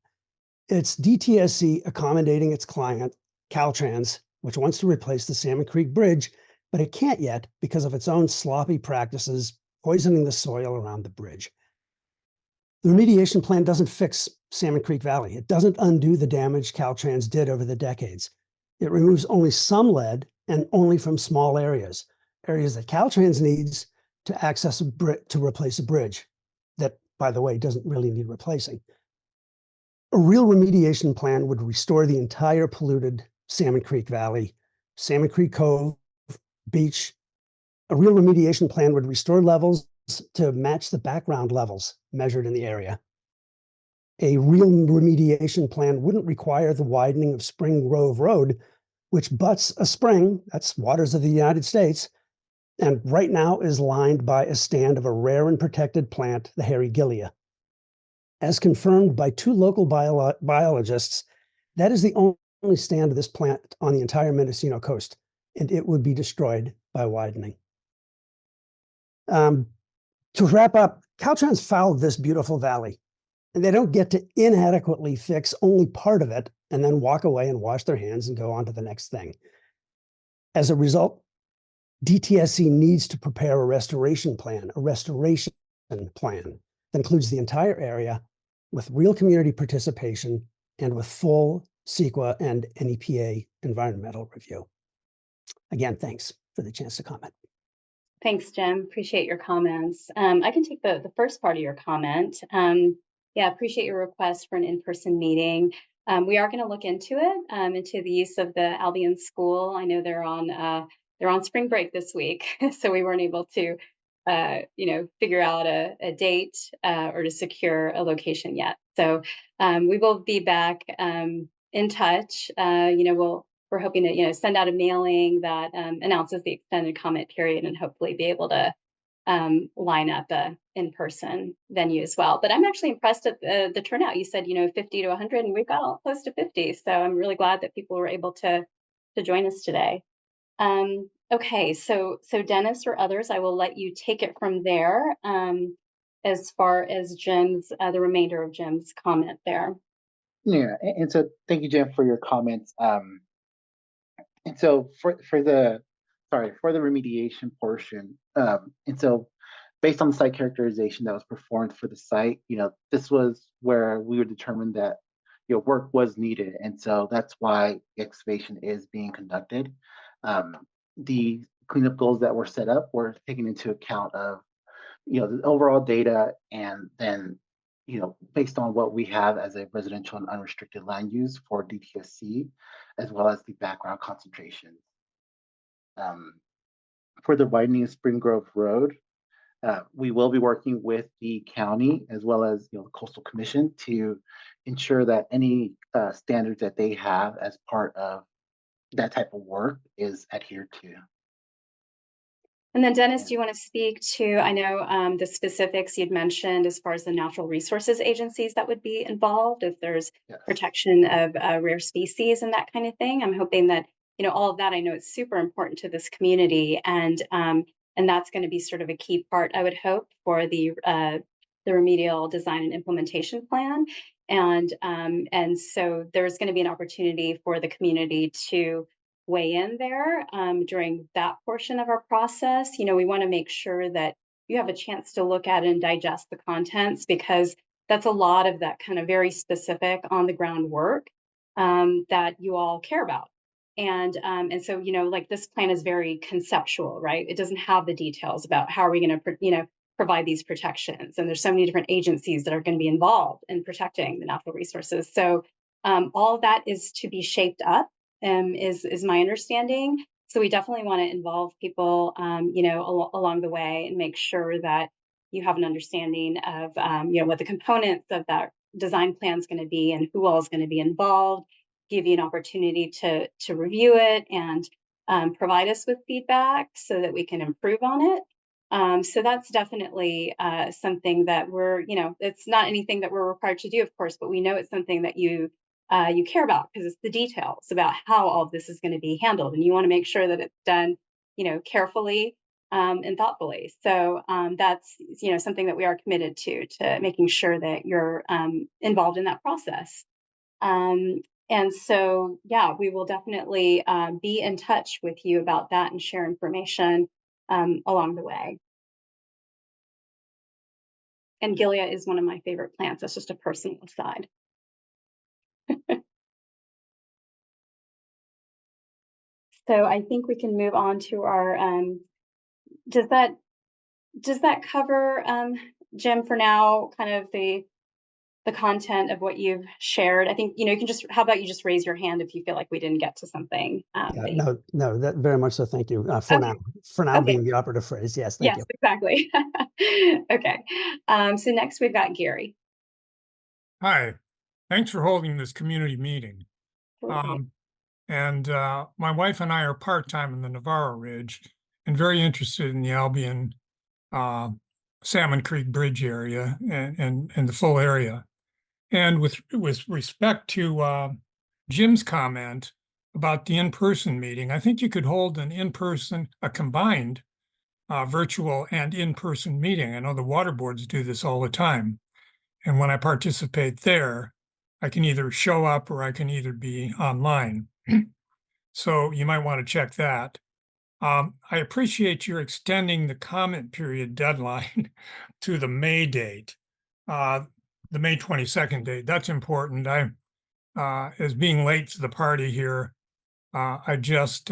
It's DTSC accommodating its client, Caltrans, which wants to replace the Salmon Creek Bridge, but it can't yet because of its own sloppy practices poisoning the soil around the bridge. The remediation plan doesn't fix Salmon Creek Valley. It doesn't undo the damage Caltrans did over the decades. It removes only some lead and only from small areas that Caltrans needs to access to replace a bridge that, by the way, doesn't really need replacing. A real remediation plan would restore the entire polluted Salmon Creek Valley, Salmon Creek Cove, beach. A real remediation plan would restore levels to match the background levels measured in the area. A real remediation plan wouldn't require the widening of Spring Grove Road, which butts a spring, that's waters of the United States, and right now is lined by a stand of a rare and protected plant, the hairy gillia. As confirmed by 2 local biologists, that is the only stand of this plant on the entire Mendocino coast, and it would be destroyed by widening. To wrap up, Caltrans fouled this beautiful valley, and they don't get to inadequately fix only part of it and then walk away and wash their hands and go on to the next thing. As a result, DTSC needs to prepare a restoration plan that includes the entire area with real community participation and with full CEQA and NEPA environmental review. Again, thanks for the chance to comment. Thanks, Jim. Appreciate your comments. I can take the first part of your comment. Yeah, appreciate your request for an in-person meeting. We are going to look into it, into the use of the Albion School. I know they're on spring break this week, so we weren't able to, figure out a date or to secure a location yet. So we will be back in touch. We're hoping to, send out a mailing that announces the extended comment period and hopefully be able to line up a in-person venue as well. But I'm actually impressed at the turnout. You said, 50 to 100, and we've got all close to 50. So I'm really glad that people were able to join us today. Okay, so Dennis or others, I will let you take it from there as far as Jim's, the remainder of Jim's comment there. Yeah, and so thank you, Jim, for your comments. And so for the remediation portion, and so based on the site characterization that was performed for the site, this was where we were determined that work was needed, and so that's why excavation is being conducted. The cleanup goals that were set up were taken into account of the overall data, and then based on what we have as a residential and unrestricted land use for DTSC, as well as the background concentration. For the widening of Spring Grove Road, we will be working with the county as well as the Coastal Commission to ensure that any standards that they have as part of that type of work is adhered to. And then Dennis, do you want to speak to, I know the specifics you'd mentioned as far as the natural resources agencies that would be involved, if there's protection of rare species and that kind of thing. I'm hoping that, all of that, I know it's super important to this community, and that's going to be sort of a key part, I would hope, for the remedial design and implementation plan. And so there's going to be an opportunity for the community to weigh in there during that portion of our process. We want to make sure that you have a chance to look at and digest the contents, because that's a lot of that kind of very specific on the ground work that you all care about. And so, like, this plan is very conceptual, right? It doesn't have the details about how are we going to, provide these protections. And there's so many different agencies that are going to be involved in protecting the natural resources. So all of that is to be shaped up. Is my understanding. So we definitely want to involve people, along the way, and make sure that you have an understanding of, what the components of that design plan is going to be and who all is going to be involved. Give you an opportunity to review it and provide us with feedback so that we can improve on it. So that's definitely something that we're, it's not anything that we're required to do, of course, but we know it's something that you care about, because it's the details about how all of this is going to be handled, and you want to make sure that it's done, carefully and thoughtfully. So that's something that we are committed to making sure that you're involved in that process. And so, yeah, we will definitely be in touch with you about that and share information along the way. And Gilead is one of my favorite plants. That's just a personal aside. So I think we can move on to our, does that cover, Jim, for now, kind of the content of what you've shared? I think, you can just, how about you just raise your hand if you feel like we didn't get to something? No, that very much so. Thank you. For Okay. now Okay. being the operative phrase. Yes, thank you. Exactly. Okay. So next we've got Gary. Hi, thanks for holding this community meeting. My wife and I are part-time in the Navarro Ridge and very interested in the Albion Salmon Creek Bridge area and the full area. And with respect to Jim's comment about the in-person meeting, I think you could hold a combined virtual and in-person meeting. I know the water boards do this all the time. And when I participate there, I can either show up or I can either be online. So you might want to check that. I appreciate your extending the comment period deadline to the May date, the May 22nd date. That's important. As being late to the party here, I just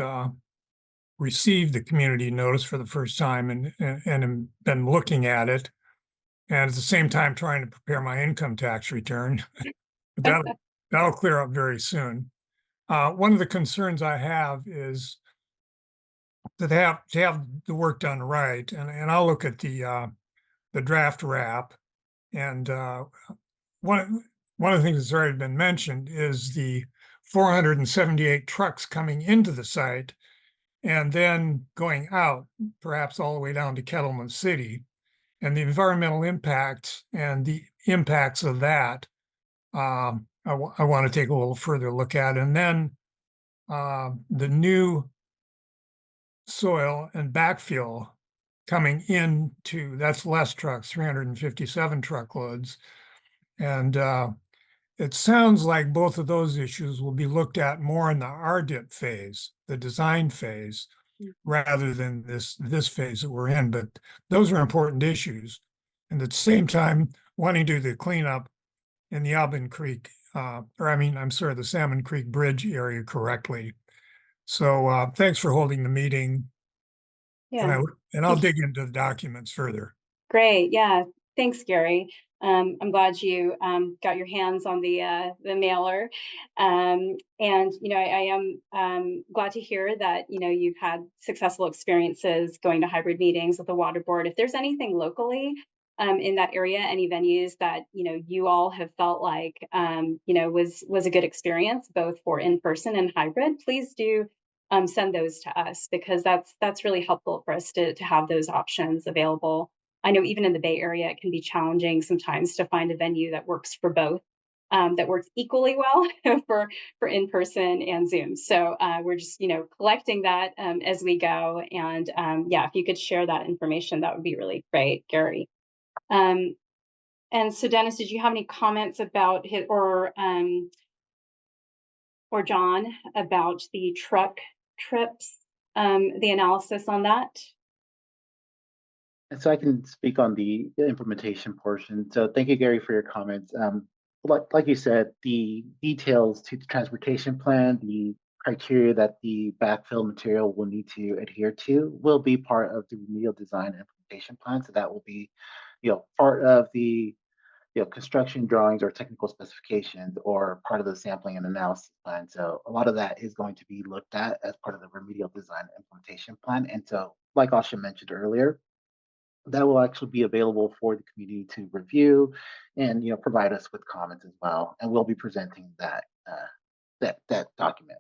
received the community notice for the first time and have been looking at it. And at the same time, trying to prepare my income tax return. That'll clear up very soon. One of the concerns I have is that to have the work done right, and I'll look at the draft wrap, and one of the things that's already been mentioned is the 478 trucks coming into the site and then going out, perhaps all the way down to Kettleman City, and the environmental impacts and the impacts of that. I want to take a little further look at, and then the new soil and backfill coming into, that's less trucks, 357 truckloads. And it sounds like both of those issues will be looked at more in the RDIP phase, the design phase, rather than this phase that we're in. But those are important issues. And at the same time, wanting to do the cleanup in the Albion Creek, the Salmon Creek Bridge area correctly. So thanks for holding the meeting. Yeah. And I'll dig into the documents further. Great. Yeah. Thanks, Gary. I'm glad you got your hands on the mailer. And, I am glad to hear that, you've had successful experiences going to hybrid meetings with the water board. If there's anything locally in that area, any venues that, you all have felt like, was a good experience, both for in-person and hybrid, please do send those to us, because that's really helpful for us to have those options available. I know even in the Bay Area, it can be challenging sometimes to find a venue that works for both, that works equally well for in-person and Zoom. So we're just, collecting that as we go. And if you could share that information, that would be really great, Gary. And so Dennis, did you have any comments about or John about the truck trips, the analysis on that? And so I can speak on the implementation portion. So thank you, Gary, for your comments. Like you said, the details to the transportation plan, the criteria that the backfill material will need to adhere to will be part of the remedial design and implementation plan. So that will be, part of the construction drawings or technical specifications or part of the sampling and analysis plan. So a lot of that is going to be looked at as part of the remedial design and implementation plan. And so, like Asha mentioned earlier, that will actually be available for the community to review and provide us with comments as well. And we'll be presenting that document.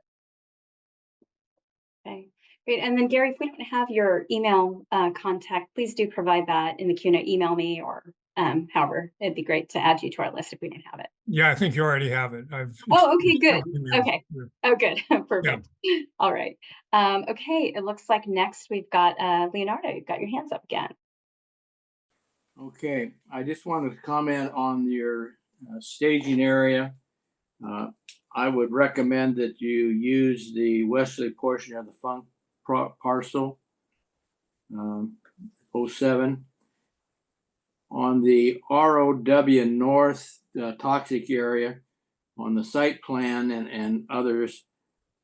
Okay, great. And then Gary, if we don't have your email contact, please do provide that in the Q&A. Email me or however, it'd be great to add you to our list if we didn't have it. Yeah, I think you already have it. Oh, okay, good. Okay. Oh, good. Perfect. Yeah. All right. Okay, it looks like next we've got Leonardo. You've got your hands up again. Okay, I just wanted to comment on your staging area. I would recommend that you use the westerly portion of the Funk parcel, 07. on the ROW North toxic area on the site plan and others,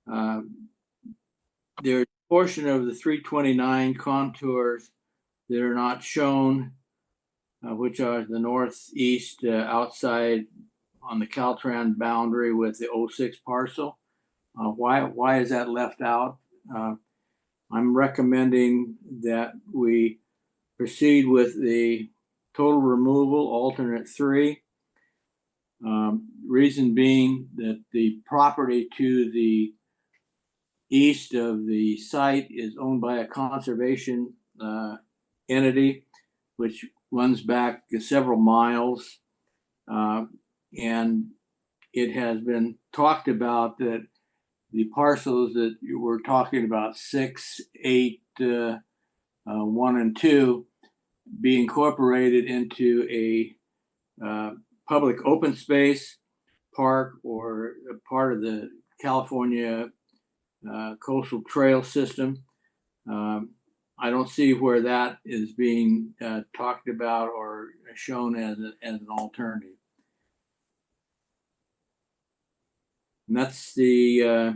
there's a portion of the 329 contours that are not shown, which are the northeast outside on the Caltrans boundary with the 06 parcel. Why is that left out? I'm recommending that we proceed with the total removal, alternate 3. Reason being that the property to the east of the site is owned by a conservation entity, which runs back several miles. And it has been talked about that the parcels that you were talking about, 6, 8, 1, and 2, be incorporated into a public open space park or a part of the California coastal trail system. I don't see where that is being talked about or shown as an alternative. And that's the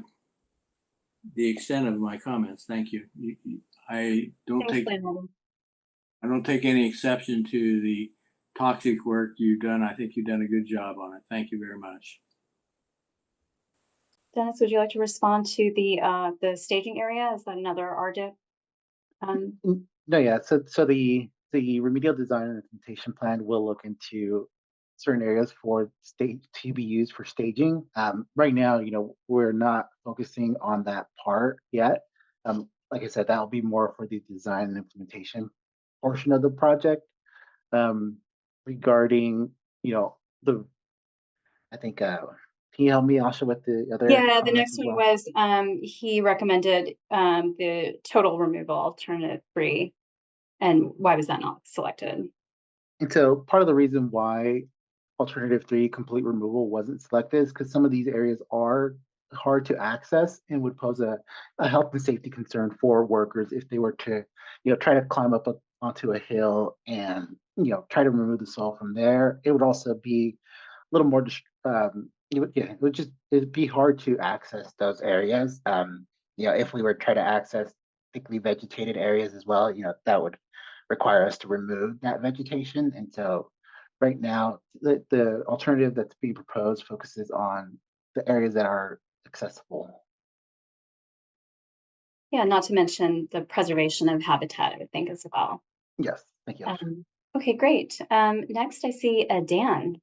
extent of my comments. Thank you. I don't take any exception to the toxic work you've done. I think you've done a good job on it. Thank you very much. Dennis, would you like to respond to the staging area? Is that another RDIP? No, yeah. So the remedial design and implementation plan will look into certain areas for stage to be used for staging. Right now, we're not focusing on that part yet. Like I said, that will be more for the design and implementation portion of the project. Regarding, I think, can you help me also with the other? Yeah, the next one was he recommended the total removal, alternative 3, and why was that not selected? And so part of the reason why alternative 3, complete removal, wasn't selected is because some of these areas are hard to access and would pose a health and safety concern for workers if they were to, try to climb up onto a hill and, try to remove the soil from there. It would also be a little more, it'd be hard to access those areas. If we were to try to access thickly vegetated areas as well, that would require us to remove that vegetation. And so right now, the alternative that's being proposed focuses on the areas that are accessible. Yeah, not to mention the preservation of habitat, I would think, as well. Yes, thank you. Okay, great. Next, I see Dan.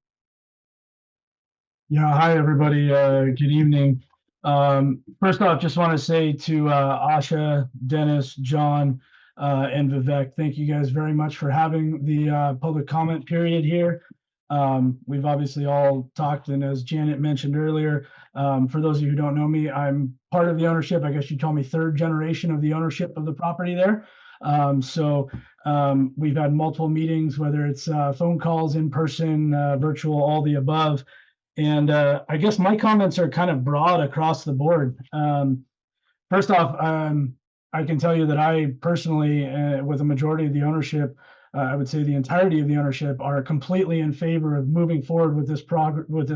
Yeah, hi, everybody. Good evening. First off, just want to say to Asha, Dennis, John, and Vivek, thank you guys very much for having the public comment period here. We've obviously all talked, and as Janet mentioned earlier, for those of you who don't know me, I'm part of the ownership. I guess you call me 3rd generation of the ownership of the property there. We've had multiple meetings, whether it's phone calls, in person, virtual, all the above. And I guess my comments are kind of broad across the board. First off, I can tell you that I personally, with a majority of the ownership, I would say the entirety of the ownership, are completely in favor of moving forward with this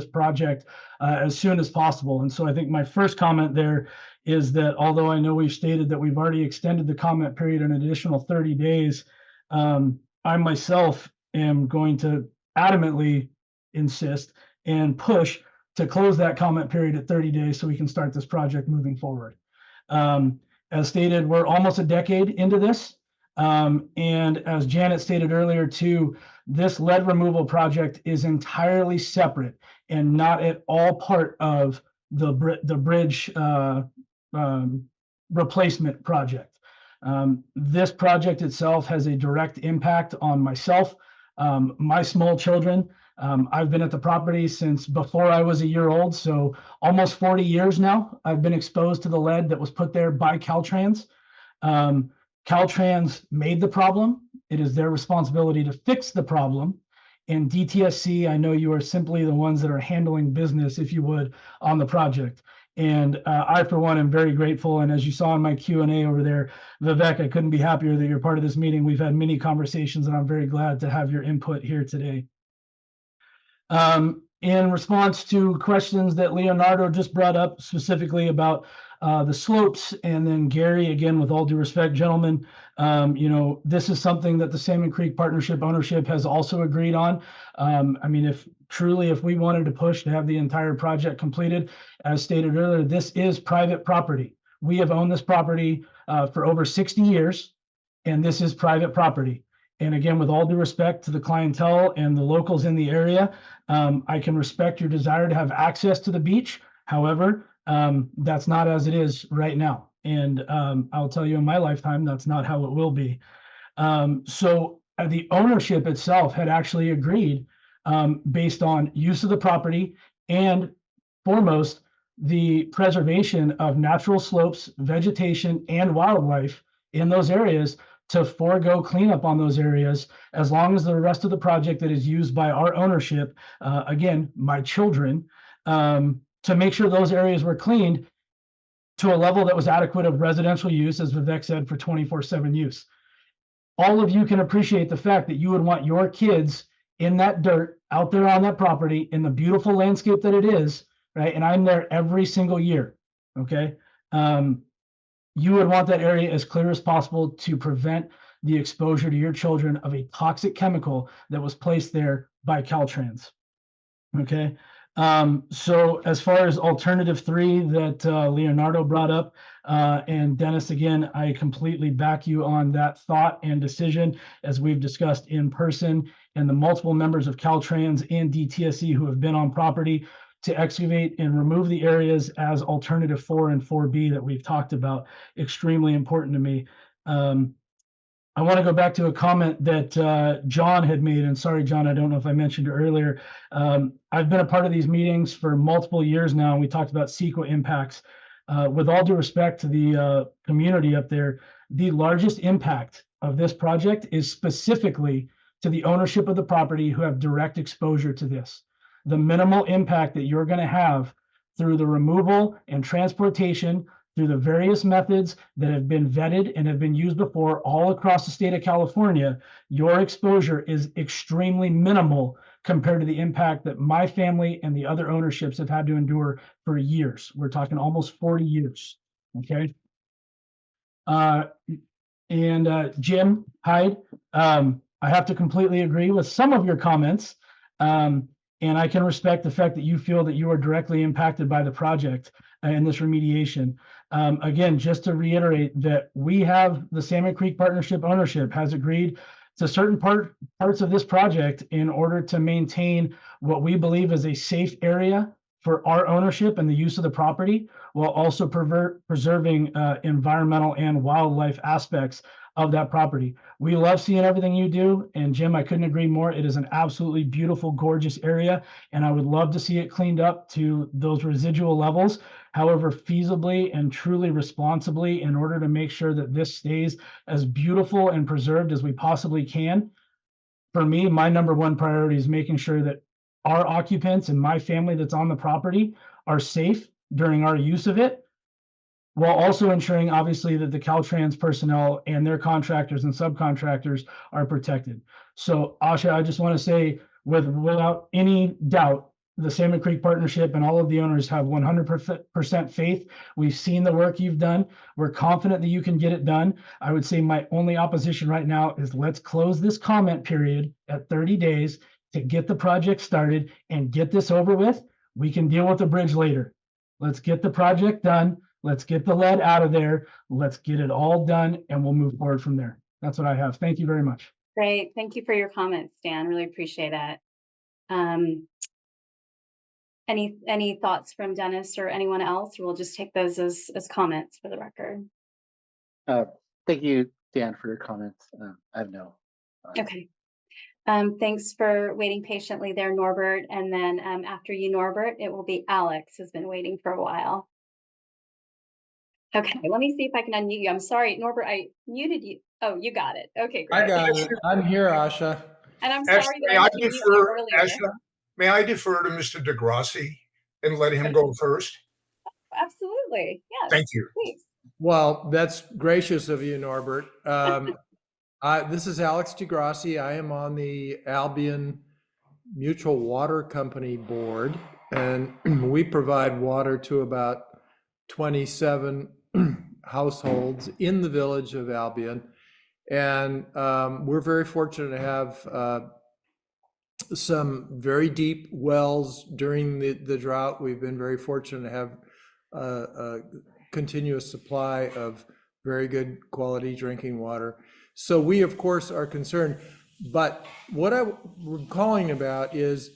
project as soon as possible. And so I think my first comment there is that although I know we've stated that we've already extended the comment period an additional 30 days, I myself am going to adamantly insist and push to close that comment period at 30 days so we can start this project moving forward. As stated, we're almost a decade into this. And as Janet stated earlier too, this lead removal project is entirely separate and not at all part of the bridge replacement project. This project itself has a direct impact on myself, my small children. I've been at the property since before I was a year old, so almost 40 years now. I've been exposed to the lead that was put there by Caltrans. Caltrans made the problem. It is their responsibility to fix the problem. And DTSC, I know you are simply the ones that are handling business, if you would, on the project. And I, for one, am very grateful. And as you saw in my Q&A over there, Vivek, I couldn't be happier that you're part of this meeting. We've had many conversations, and I'm very glad to have your input here today. In response to questions that Leonardo just brought up, specifically about the slopes, and then Gary, again, with all due respect, gentlemen, this is something that the Salmon Creek Partnership ownership has also agreed on. I mean, if we wanted to push to have the entire project completed, as stated earlier, this is private property. We have owned this property for over 60 years, and this is private property. And again, with all due respect to the clientele and the locals in the area, I can respect your desire to have access to the beach. However, that's not as it is right now. And I'll tell you, in my lifetime, that's not how it will be. So the ownership itself had actually agreed based on use of the property and, foremost, the preservation of natural slopes, vegetation, and wildlife in those areas, to forego cleanup on those areas, as long as the rest of the project that is used by our ownership, again, my children, to make sure those areas were cleaned to a level that was adequate of residential use, as Vivek said, for 24/7 use. All of you can appreciate the fact that you would want your kids in that dirt out there on that property in the beautiful landscape that it is, right? And I'm there every single year, okay? You would want that area as clear as possible to prevent the exposure to your children of a toxic chemical that was placed there by Caltrans. Okay. So as far as alternative 3 that Leonardo brought up, and Dennis, again, I completely back you on that thought and decision, as we've discussed in person, and the multiple members of Caltrans and DTSC who have been on property to excavate and remove the areas as alternative 4 and 4B that we've talked about. Extremely important to me. I want to go back to a comment that John had made, and sorry, John, I don't know if I mentioned it earlier. I've been a part of these meetings for multiple years now, and we talked about CEQA impacts. With all due respect to the community up there, the largest impact of this project is specifically to the ownership of the property who have direct exposure to this. The minimal impact that you're going to have through the removal and transportation through the various methods that have been vetted and have been used before all across the state of California, your exposure is extremely minimal compared to the impact that my family and the other ownerships have had to endure for years. We're talking almost 40 years, okay? Jim Hyde, I have to completely agree with some of your comments. And I can respect the fact that you feel that you are directly impacted by the project and this remediation. Again, just to reiterate that we have the Salmon Creek Partnership ownership has agreed to certain parts of this project in order to maintain what we believe is a safe area for our ownership and the use of the property, while also preserving environmental and wildlife aspects of that property. We love seeing everything you do, and Jim, I couldn't agree more. It is an absolutely beautiful, gorgeous area, and I would love to see it cleaned up to those residual levels, however feasibly and truly responsibly, in order to make sure that this stays as beautiful and preserved as we possibly can. For me, my number one priority is making sure that our occupants and my family that's on the property are safe during our use of it, while also ensuring, obviously, that the Caltrans personnel and their contractors and subcontractors are protected. So, Asha, I just want to say, without any doubt, the Salmon Creek Partnership and all of the owners have 100% faith. We've seen the work you've done. We're confident that you can get it done. I would say my only opposition right now is let's close this comment period at 30 days to get the project started and get this over with. We can deal with the bridge later. Let's get the project done. Let's get the lead out of there. Let's get it all done, and we'll move forward from there. That's what I have. Thank you very much. Great. Thank you for your comments, Dan. Really appreciate that. Any thoughts from Dennis or anyone else? We'll just take those as comments for the record. Thank you, Dan, for your comments. I have no. Okay. Thanks for waiting patiently there, Norbert. And then after you, Norbert, it will be Alex, who's been waiting for a while. Okay, let me see if I can unmute you. I'm sorry, Norbert, I muted you. Oh, you got it. Okay, great. I got it. I'm here, Asha. And I'm sorry that I didn't mute you earlier. Asha, may I defer to Mr. DeGrassi and let him go first? Absolutely. Yes, Thank you. please. Well, that's gracious of you, Norbert. This is Alex DeGrassi. I am on the Albion Mutual Water Company board, and we provide water to about 27 households in the village of Albion. And we're very fortunate to have some very deep wells during the drought. We've been very fortunate to have a continuous supply of very good quality drinking water. So we, of course, are concerned. But what I'm calling about is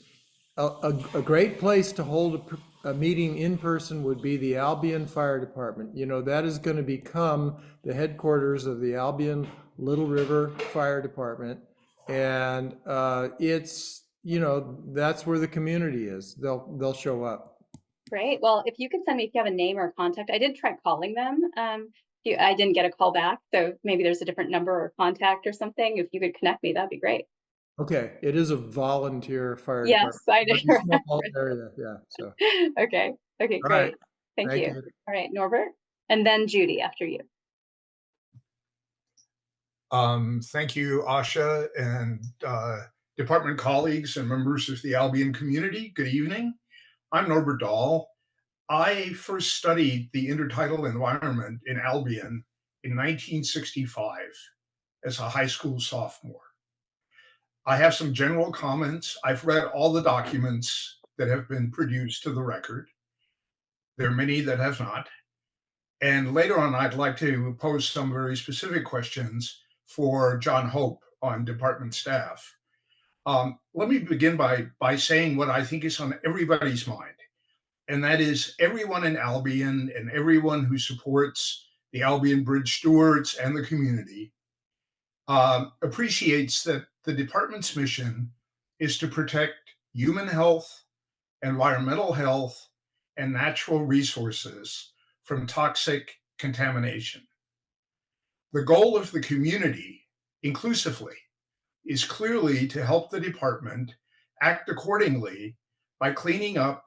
a great place to hold a meeting in person would be the Albion Fire Department. You know, that is going to become the headquarters of the Albion Little River Fire Department. And it's, you know, that's where the community is. They'll show up. Great. Well, if you could send me, if you have a name or a contact, I did try calling them. I didn't get a call back, so maybe there's a different number or contact or something. If you could connect me, that'd be great. Okay, it is a volunteer fire Yes, department. I know. Small area, yeah. So Okay. Okay, all right, great. Thank thank you. you. All right, Norbert, and then Judy after you. Thank you, Asha, and department colleagues and members of the Albion community. Good evening. I'm Norbert Dahl. I first studied the intertidal environment in Albion in 1965 as a high school sophomore. I have some general comments. I've read all the documents that have been produced to the record. There are many that have not. And later on, I'd like to pose some very specific questions for John Hope on department staff. Let me begin by saying what I think is on everybody's mind, and that is everyone in Albion and everyone who supports the Albion Bridge stewards and the community appreciates that the department's mission is to protect human health, environmental health, and natural resources from toxic contamination. The goal of the community, inclusively, is clearly to help the department act accordingly by cleaning up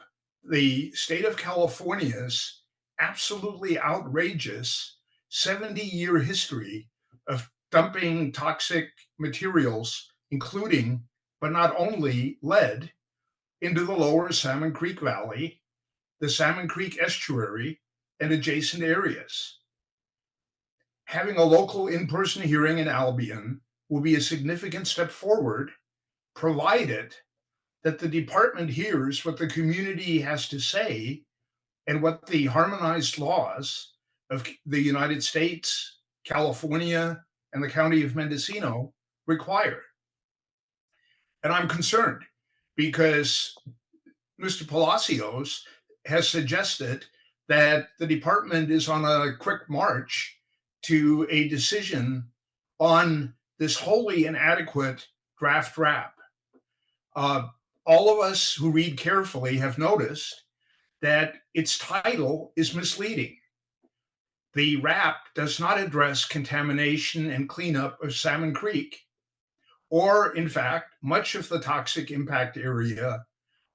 the state of California's absolutely outrageous 70-year history of dumping toxic materials, including, but not only, lead, into the lower Salmon Creek Valley, the Salmon Creek estuary, and adjacent areas. Having a local in-person hearing in Albion will be a significant step forward, provided that the department hears what the community has to say and what the harmonized laws of the United States, California, and the county of Mendocino require. And I'm concerned because Mr. Palacios has suggested that the department is on a quick march to a decision on this wholly inadequate draft RAP. All of us who read carefully have noticed that its title is misleading. The RAP does not address contamination and cleanup of Salmon Creek, or in fact, much of the toxic impact area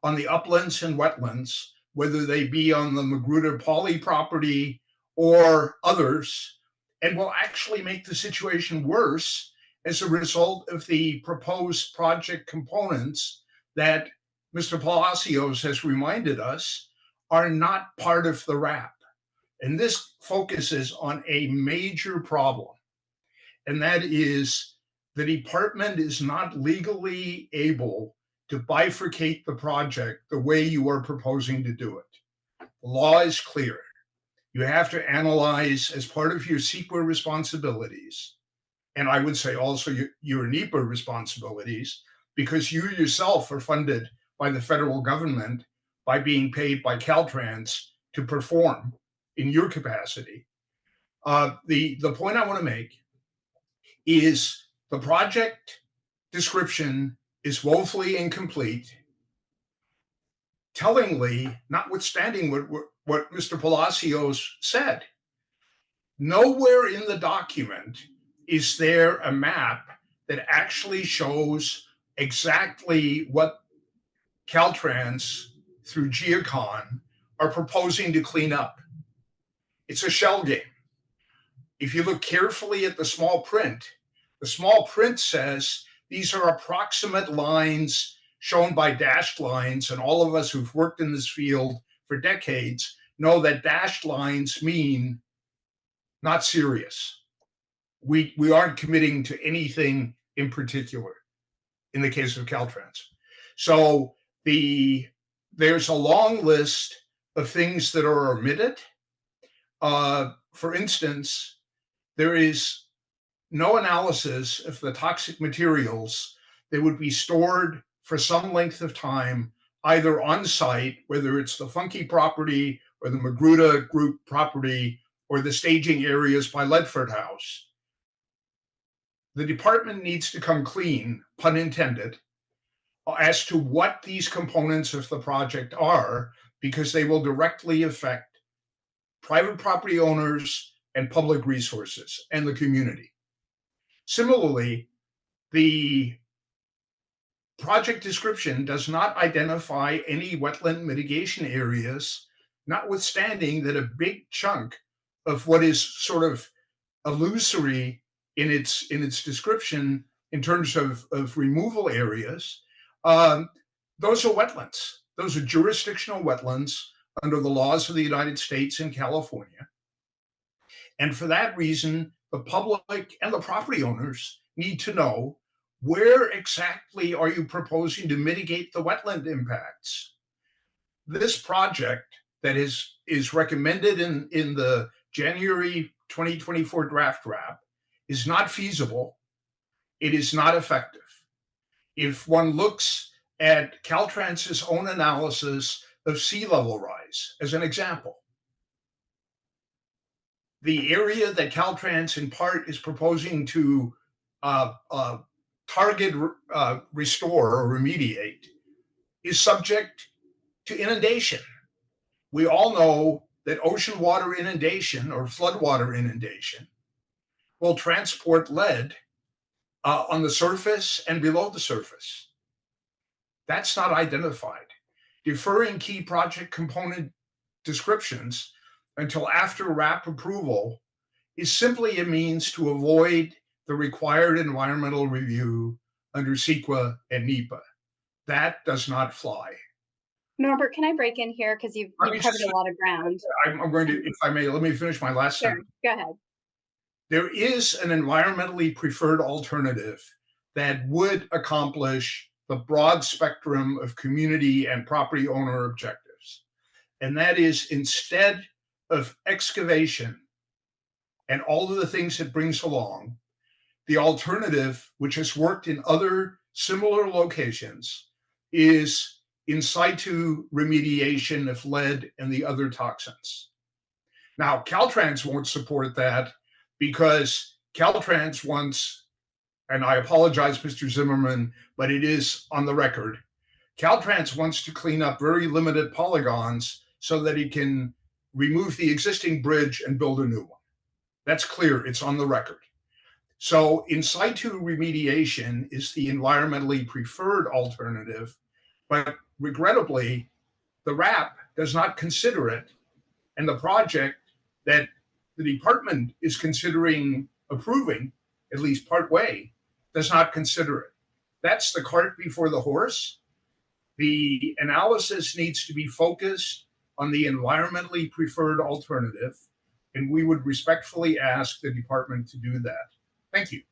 on the uplands and wetlands, whether they be on the Magruder Pauley property or others, and will actually make the situation worse as a result of the proposed project components that Mr. Palacios has reminded us are not part of the RAP. And this focuses on a major problem, and that is the department is not legally able to bifurcate the project the way you are proposing to do it. The law is clear. You have to analyze as part of your CEQA responsibilities, and I would say also your NEPA responsibilities, because you yourself are funded by the federal government by being paid by Caltrans to perform in your capacity. The point I want to make is the project description is woefully incomplete. Tellingly, notwithstanding what Mr. Palacios said, nowhere in the document is there a map that actually shows exactly what Caltrans through Geocon are proposing to clean up. It's a shell game. If you look carefully at the small print says these are approximate lines shown by dashed lines, and all of us who've worked in this field for decades know that dashed lines mean not serious. We aren't committing to anything in particular in the case of Caltrans. So there's a long list of things that are omitted. For instance, there is no analysis of the toxic materials that would be stored for some length of time, either on site, whether it's the Funky property or the Magruder Group property or the staging areas by Ledford House. The department needs to come clean, pun intended, as to what these components of the project are, because they will directly affect private property owners and public resources and the community. Similarly, the project description does not identify any wetland mitigation areas, notwithstanding that a big chunk of what is sort of illusory in its description in terms of removal areas, those are wetlands. Those are jurisdictional wetlands under the laws of the United States and California. And for that reason, the public and the property owners need to know, where exactly are you proposing to mitigate the wetland impacts? This project that is recommended in the January 2024 draft RAP is not feasible. It is not effective. If one looks at Caltrans's own analysis of sea level rise, as an example, the area that Caltrans in part is proposing to target, restore, or remediate is subject to inundation. We all know that ocean water inundation or floodwater inundation will transport lead on the surface and below the surface. That's not identified. Deferring key project component descriptions until after RAP approval is simply a means to avoid the required environmental review under CEQA and NEPA. That does not fly. Norbert, can I break in here? Because you've covered a lot of ground. I'm going to, if I may, let me finish my last sentence. Go ahead. There is an environmentally preferred alternative that would accomplish the broad spectrum of community and property owner objectives. And that is, instead of excavation and all of the things it brings along, the alternative, which has worked in other similar locations, is in situ remediation of lead and the other toxins. Now, Caltrans won't support that because Caltrans wants, and I apologize, Mr. Zimmerman, but it is on the record, Caltrans wants to clean up very limited polygons so that it can remove the existing bridge and build a new one. That's clear, it's on the record. So in situ remediation is the environmentally preferred alternative, but regrettably, the RAP does not consider it, and the project that the department is considering approving, at least part way, does not consider it. That's the cart before the horse. The analysis needs to be focused on the environmentally preferred alternative, and we would respectfully ask the department to do that. Thank you.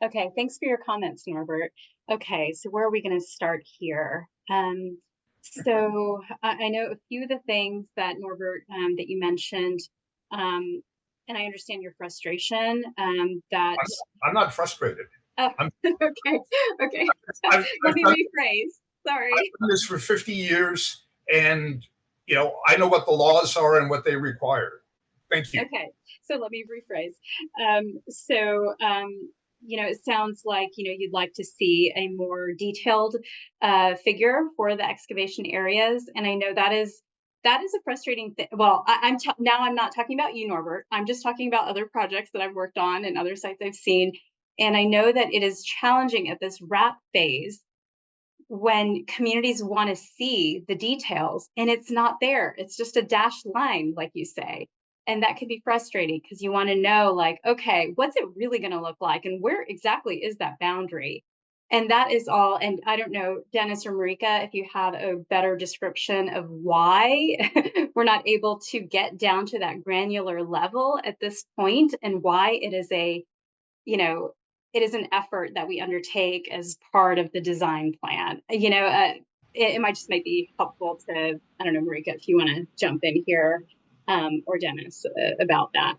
Okay, thanks for your comments, Norbert. Okay, so where are we going to start here? So I know a few of the things that Norbert that you mentioned, and I understand your frustration. That I'm not frustrated. Oh, okay. Let me rephrase. Sorry. I've done this for 50 years, and I know what the laws are and what they require. Thank you. Okay, so let me rephrase. It sounds like you'd like to see a more detailed figure for the excavation areas, and I know that is a frustrating thing. Well, I'm not talking about you, Norbert. I'm just talking about other projects that I've worked on and other sites I've seen, and I know that it is challenging at this RAP phase when communities want to see the details and it's not there. It's just a dashed line, like you say. And that could be frustrating because you want to know, like, okay, what's it really going to look like? And where exactly is that boundary? And that is all. And I don't know, Dennis or Marika, if you have a better description of why we're not able to get down to that granular level at this point, and why it is it is an effort that we undertake as part of the design plan. It might be helpful to, I don't know, Marika, if you want to jump in here, or Dennis, about that.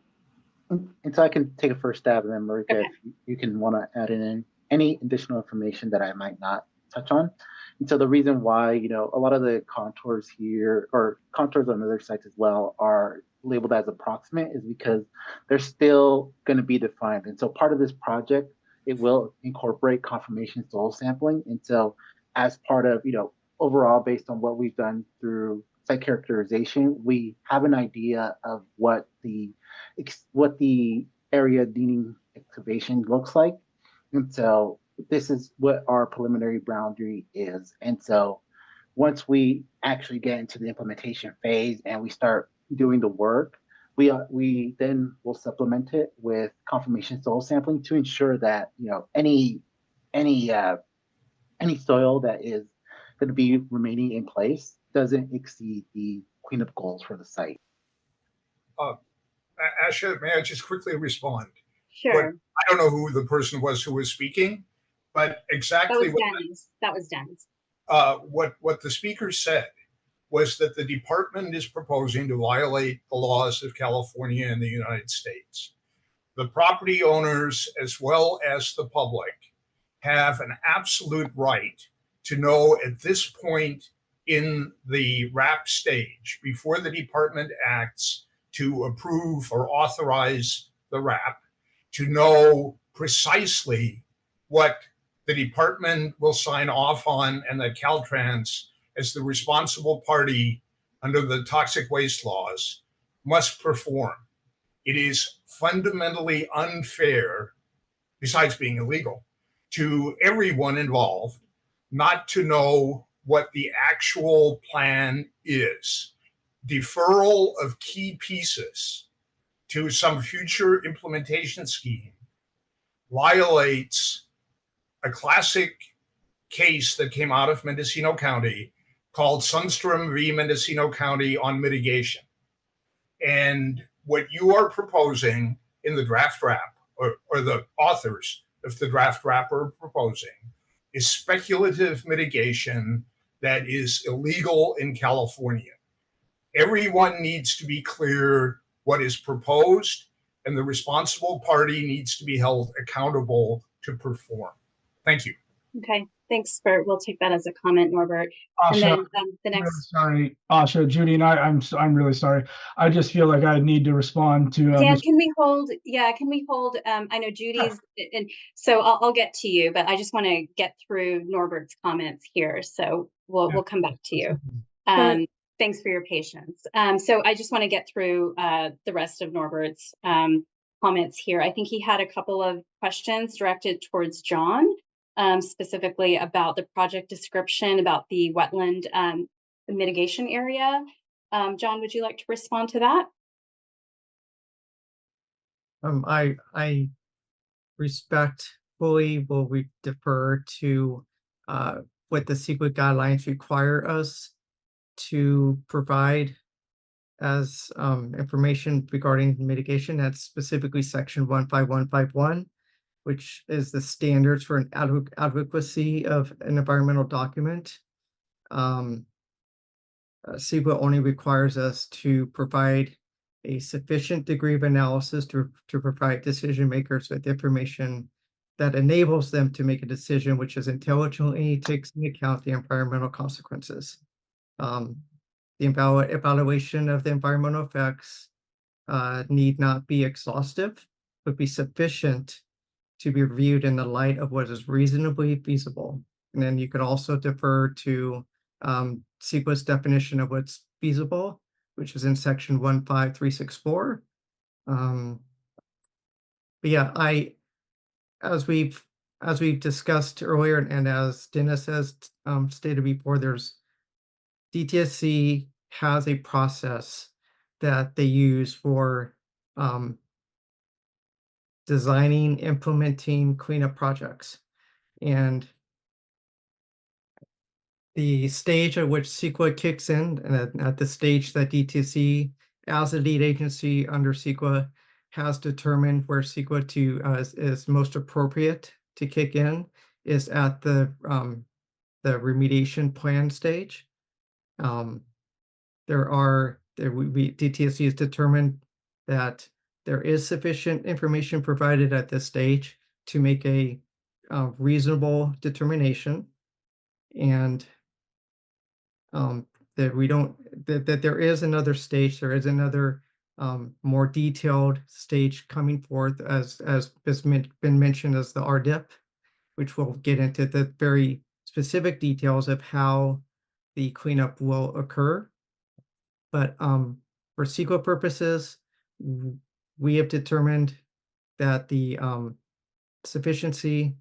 And so I can take a first stab, and then Marika, Okay. if you can want to add in any additional information that I might not touch on. And so the reason why, a lot of the contours here, or contours on other sites as well, are labeled as approximate is because they're still going to be defined. And so part of this project, it will incorporate confirmation soil sampling. And so as part of, overall, based on what we've done through site characterization, we have an idea of what the area needing excavation looks like. And so this is what our preliminary boundary is. And so once we actually get into the implementation phase and we start doing the work, we then will supplement it with confirmation soil sampling to ensure that any soil that is going to be remaining in place doesn't exceed the cleanup goals for the site. Asha, may I just quickly respond? Sure. I don't know who the person was who was speaking, but exactly that was Dennis. What the speaker said was that the department is proposing to violate the laws of California and the United States. The property owners, as well as the public, have an absolute right to know at this point in the RAP stage, before the department acts to approve or authorize the RAP, to know precisely what the department will sign off on, and that Caltrans, as the responsible party under the toxic waste laws, must perform. It is fundamentally unfair, besides being illegal, to everyone involved not to know what the actual plan is. Deferral of key pieces to some future implementation scheme violates a classic case that came out of Mendocino County called Sundstrom v. Mendocino County on mitigation. And what you are proposing in the draft RAP, or the authors of the draft RAP are proposing, is speculative mitigation that is illegal in California. Everyone needs to be clear what is proposed, and the responsible party needs to be held accountable to perform. Thank you. Okay, thanks, Bert. We'll take that as a comment, Norbert. Asha, And then the next. Really sorry, Asha, Judy, and I'm really sorry. I just feel like I need to respond to. Dan, can we hold? Yeah, can we hold? I know Judy's, and so I'll get to you, but I just want to get through Norbert's comments here. So we'll come back to you. Thanks for your patience. So I just want to get through the rest of Norbert's comments here. I think he had a couple of questions directed towards John, specifically about the project description, about the wetland mitigation area. John, would you like to respond to that? I respect fully will we defer to what the CEQA guidelines require us to provide as information regarding mitigation. That's specifically section 15151, which is the standards for an adequacy of an environmental document. CEQA only requires us to provide a sufficient degree of analysis to provide decision makers with information that enables them to make a decision which is intelligently takes into account the environmental consequences. The evaluation of the environmental effects need not be exhaustive, but be sufficient to be reviewed in the light of what is reasonably feasible. And then you can also defer to CEQA's definition of what's feasible, which is in section 15364. But yeah, as we've discussed earlier, and as Dennis has stated before, DTSC has a process that they use for designing, implementing cleanup projects. And the stage at which CEQA kicks in, and at the stage that DTC, as a lead agency under CEQA, has determined where CEQA is most appropriate to kick in, is at the remediation plan stage. DTSC has determined that there is sufficient information provided at this stage to make a reasonable determination, and that there is another stage, there is another more detailed stage coming forth, as has been mentioned, as the RDIP, which will get into the very specific details of how the cleanup will occur. But for CEQA purposes, we have determined that the sufficiency,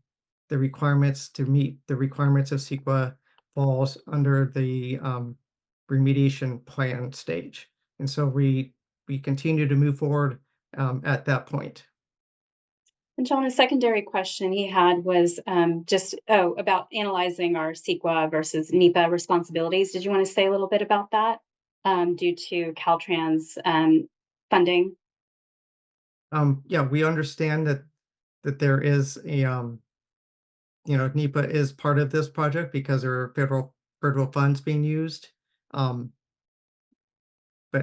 the requirements to meet the requirements of CEQA falls under the remediation plan stage. And so we continue to move forward at that point. And John, a secondary question he had was about analyzing our CEQA versus NEPA responsibilities. Did you want to say a little bit about that due to Caltrans funding? Yeah, we understand that there is a NEPA is part of this project because there are federal funds being used. But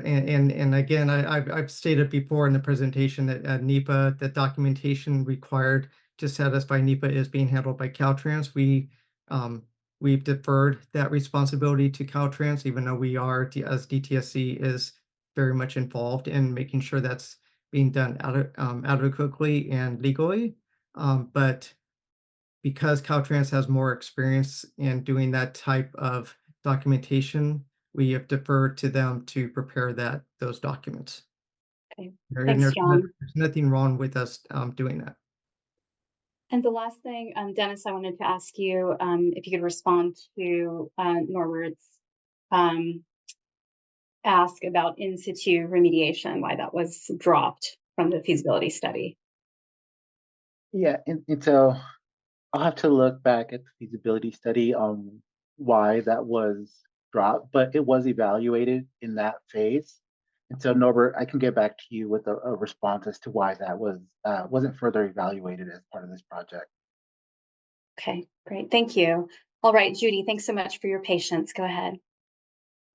again, I've stated before in the presentation that NEPA, the documentation required to satisfy NEPA is being handled by Caltrans. We've deferred that responsibility to Caltrans, even though we are, as DTSC, is very much involved in making sure that's being done adequately and legally. But because Caltrans has more experience in doing that type of documentation, we have deferred to them to prepare those documents. Okay, thanks, John. There's nothing wrong with us doing that. And the last thing, Dennis, I wanted to ask you if you could respond to Norbert's ask about in situ remediation, why that was dropped from the feasibility study. Yeah, and so I'll have to look back at the feasibility study on why that was dropped, but it was evaluated in that phase. And so Norbert, I can get back to you with a response as to why that wasn't further evaluated as part of this project. Okay, great, thank you. All right, Judy, thanks so much for your patience. Go ahead.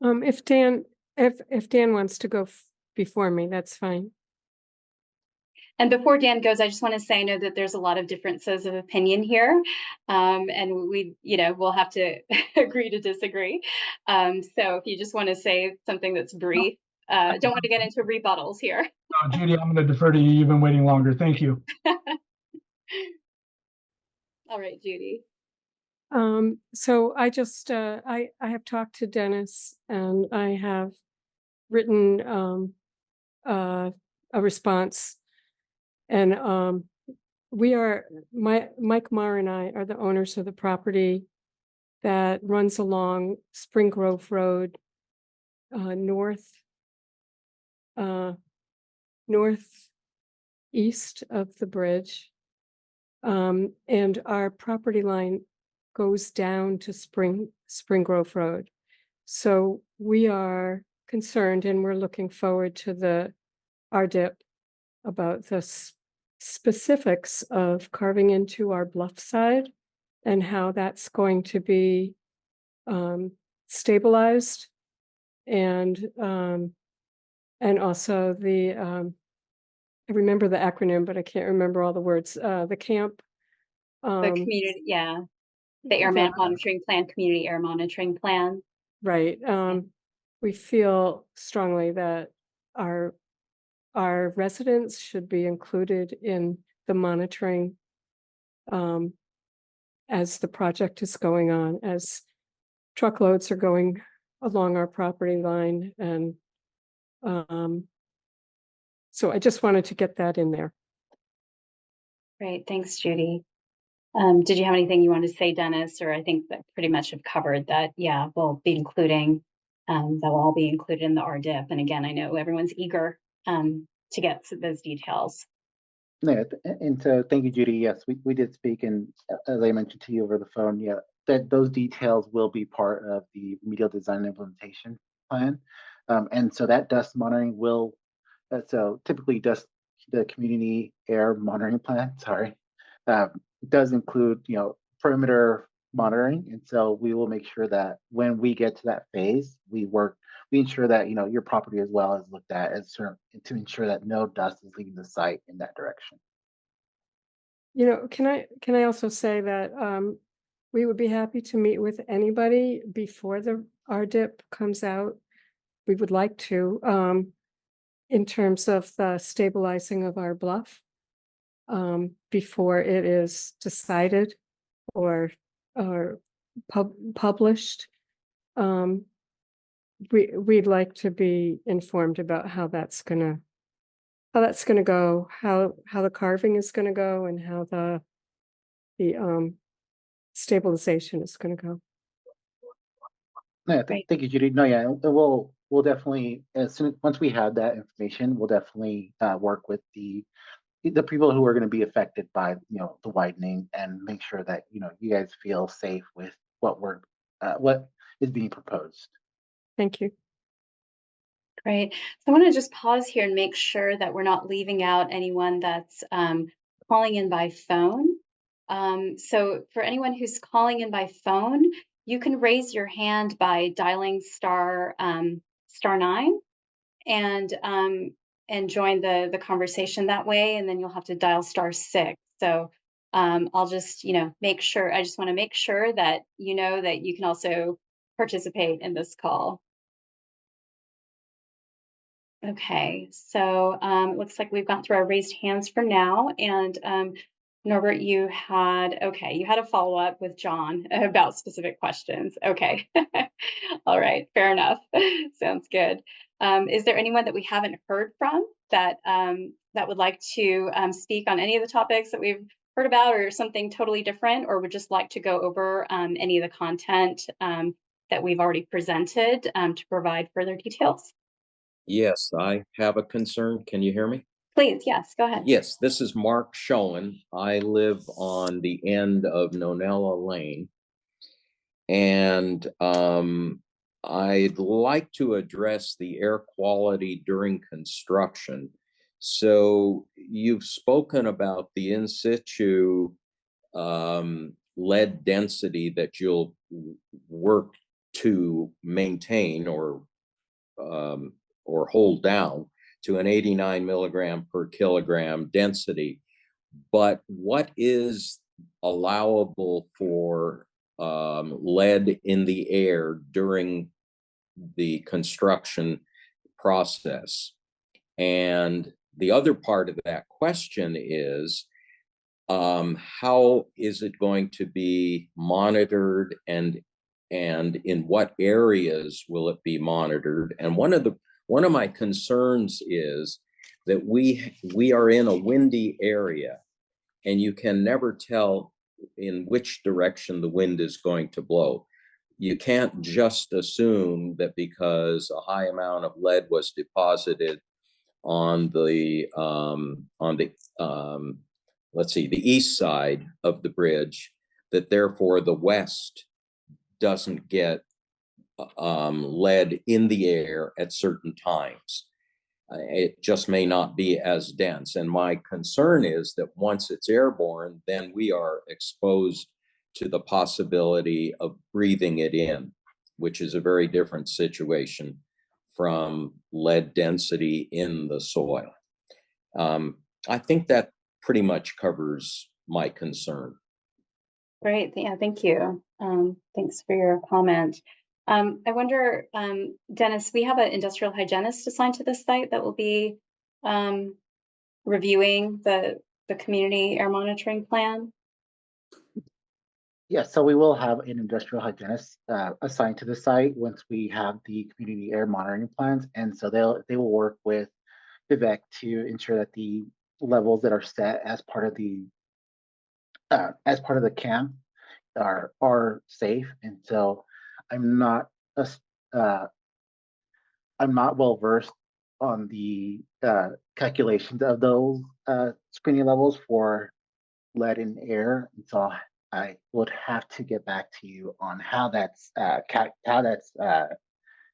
If Dan wants to go before me, that's fine. And before Dan goes, I just want to say, I know that there's a lot of differences of opinion here, and we'll have to agree to disagree. So if you just want to say something that's brief, don't want to get into rebuttals here. No, Judy, I'm going to defer to you. You've been waiting longer. Thank you. All right, Judy. So I just I have talked to Dennis, and I have written a response, and Mike Marr and I are the owners of the property that runs along Spring Grove Road, northeast of the bridge. And our property line goes down to Spring Grove Road. So we are concerned, and we're looking forward to the RDIP about the specifics of carving into our bluff side and how that's going to be stabilized, and also the I remember the acronym, but I can't remember all the words. The camp. The community, yeah. The air monitoring plan, community air monitoring plan. Right. We feel strongly that our residents should be included in the monitoring as the project is going on, as truckloads are going along our property line. And so I just wanted to get that in there. Great, thanks, Judy. Did you have anything you wanted to say, Dennis? Or I think that pretty much have covered that. Yeah, we'll be including They'll all be included in the RDIP. And again, I know everyone's eager to get to those details. Yeah, and so thank you, Judy. Yes, we did speak, and as I mentioned to you over the phone, yeah, that those details will be part of the remedial design and implementation plan. And so that dust monitoring will, so typically the community air monitoring plan, sorry, does include, perimeter monitoring. And so we will make sure that when we get to that phase, we ensure that, your property as well is looked at to ensure that no dust is leaving the site in that direction. Can I also say that we would be happy to meet with anybody before the RDIP comes out. We would like to, in terms of the stabilizing of our bluff, before it is decided or published. We'd like to be informed about how that's gonna go, how the carving is gonna go, and how the stabilization is gonna go. Yeah, Great. thank you, Judy. No, yeah, we'll definitely, once we have that information, we'll definitely work with the people who are going to be affected by the widening, and make sure that you guys feel safe with what is being proposed. Thank you. Great. So I want to just pause here and make sure that we're not leaving out anyone that's calling in by phone. So for anyone who's calling in by phone, you can raise your hand by dialing *9 and join the conversation that way, and then you'll have to dial *6. So I'll just make sure. I just want to make sure that that you can also participate in this call. Okay, so it looks like we've gone through our raised hands for now. And Norbert, you had a follow-up with John about specific questions. Okay. All right, fair enough. Sounds good. Is there anyone that we haven't heard from that would like to speak on any of the topics that we've heard about, or something totally different, or would just like to go over any of the content that we've already presented to provide further details? Yes, I have a concern. Can you hear me? Please, yes, go ahead. Yes, this is Mark Schoen. I live on the end of Nonella Lane. And I'd like to address the air quality during construction. So you've spoken about the in situ lead density that you'll work to maintain or hold down to an 89 milligram per kilogram density. But what is allowable for lead in the air during the construction process? And the other part of that question is, how is it going to be monitored, and in what areas will it be monitored? And one of my concerns is that we are in a windy area, and you can never tell in which direction the wind is going to blow. You can't just assume that because a high amount of lead was deposited on the let's see, the east side of the bridge, that therefore the west doesn't get lead in the air at certain times. It just may not be as dense. And my concern is that once it's airborne, then we are exposed to the possibility of breathing it in, which is a very different situation from lead density in the soil. I think that pretty much covers my concern. Great. Yeah, thank you. Thanks for your comment. I wonder, Dennis, we have an industrial hygienist assigned to this site that will be reviewing the community air monitoring plan. Yes, so we will have an industrial hygienist assigned to the site once we have the community air monitoring plans, and so they will work with Vivek to ensure that the levels that are set as part of the camp are safe. And so I'm not I'm not well versed on the calculations of those screening levels for lead in air, and so I would have to get back to you on how that's how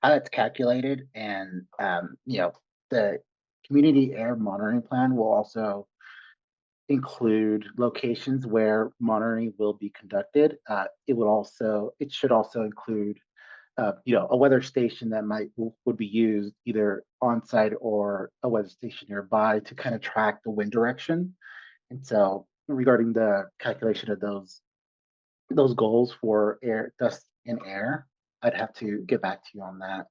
that's calculated. And the community air monitoring plan will also include locations where monitoring will be conducted. It should also include a weather station that would be used either on site or a weather station nearby to kind of track the wind direction. And so regarding the calculation of those goals for air, dust and air, I'd have to get back to you on that.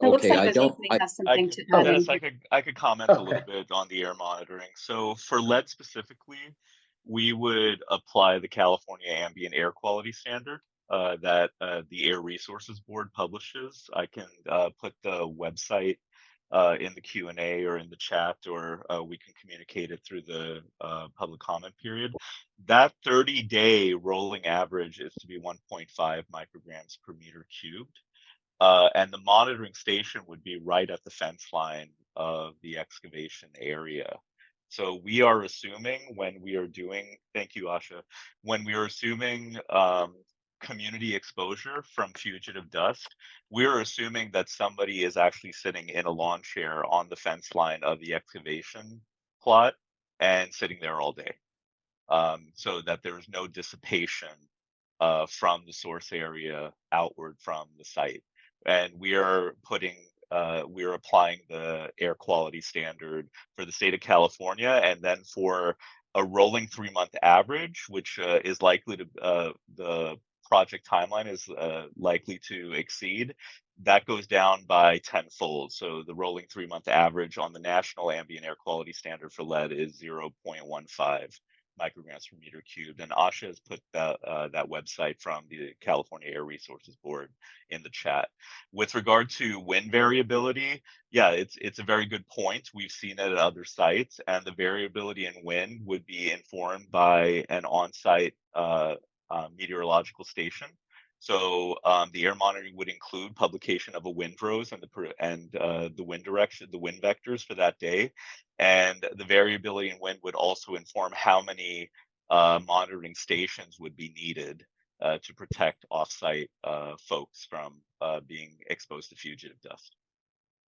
It looks Okay, like I the don't, may have I something could, to add in Dennis, here. I could comment a little Okay. bit on the air monitoring. So for lead specifically, we would apply the California Ambient Air Quality Standard that the Air Resources Board publishes. I can put the website in the Q&A or in the chat, or we can communicate it through the public comment period. That 30-day rolling average is to be 1.5 micrograms per meter cubed. And the monitoring station would be right at the fence line of the excavation area. So we are assuming when we are doing, thank you, Asha, when we are assuming community exposure from fugitive dust, we're assuming that somebody is actually sitting in a lawn chair on the fence line of the excavation plot and sitting there all day, so that there is no dissipation from the source area outward from the site. And we are applying the air quality standard for the state of California, and then for a rolling 3-month average, which is likely to the project timeline is likely to exceed. That goes down by tenfold. So the rolling 3-month average on the national ambient air quality standard for lead is 0.15 micrograms per meter cubed. And Asha has put that website from the California Air Resources Board in the chat. With regard to wind variability, yeah, it's a very good point. We've seen it at other sites, and the variability in wind would be informed by an on-site meteorological station. So the air monitoring would include publication of a windrows and the wind direction, the wind vectors for that day, and the variability in wind would also inform how many monitoring stations would be needed to protect offsite folks from being exposed to fugitive dust.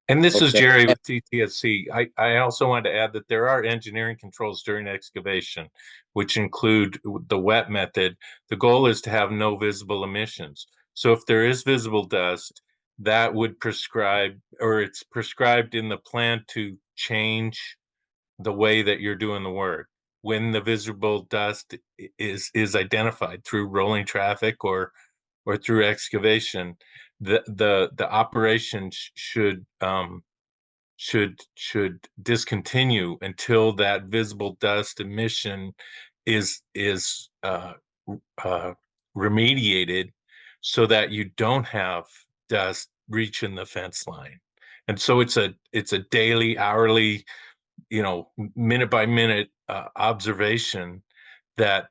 And this is Okay. Jerry with TTSC. I also wanted to add that there are engineering controls during excavation, which include the wet method. The goal is to have no visible emissions. So if there is visible dust, that would prescribe, or it's prescribed in the plan to change the way that you're doing the work when the visible dust is identified through rolling traffic or through excavation. The operation should discontinue until that visible dust emission is remediated, so that you don't have dust reaching the fence line. And so it's a daily, hourly, minute by minute observation that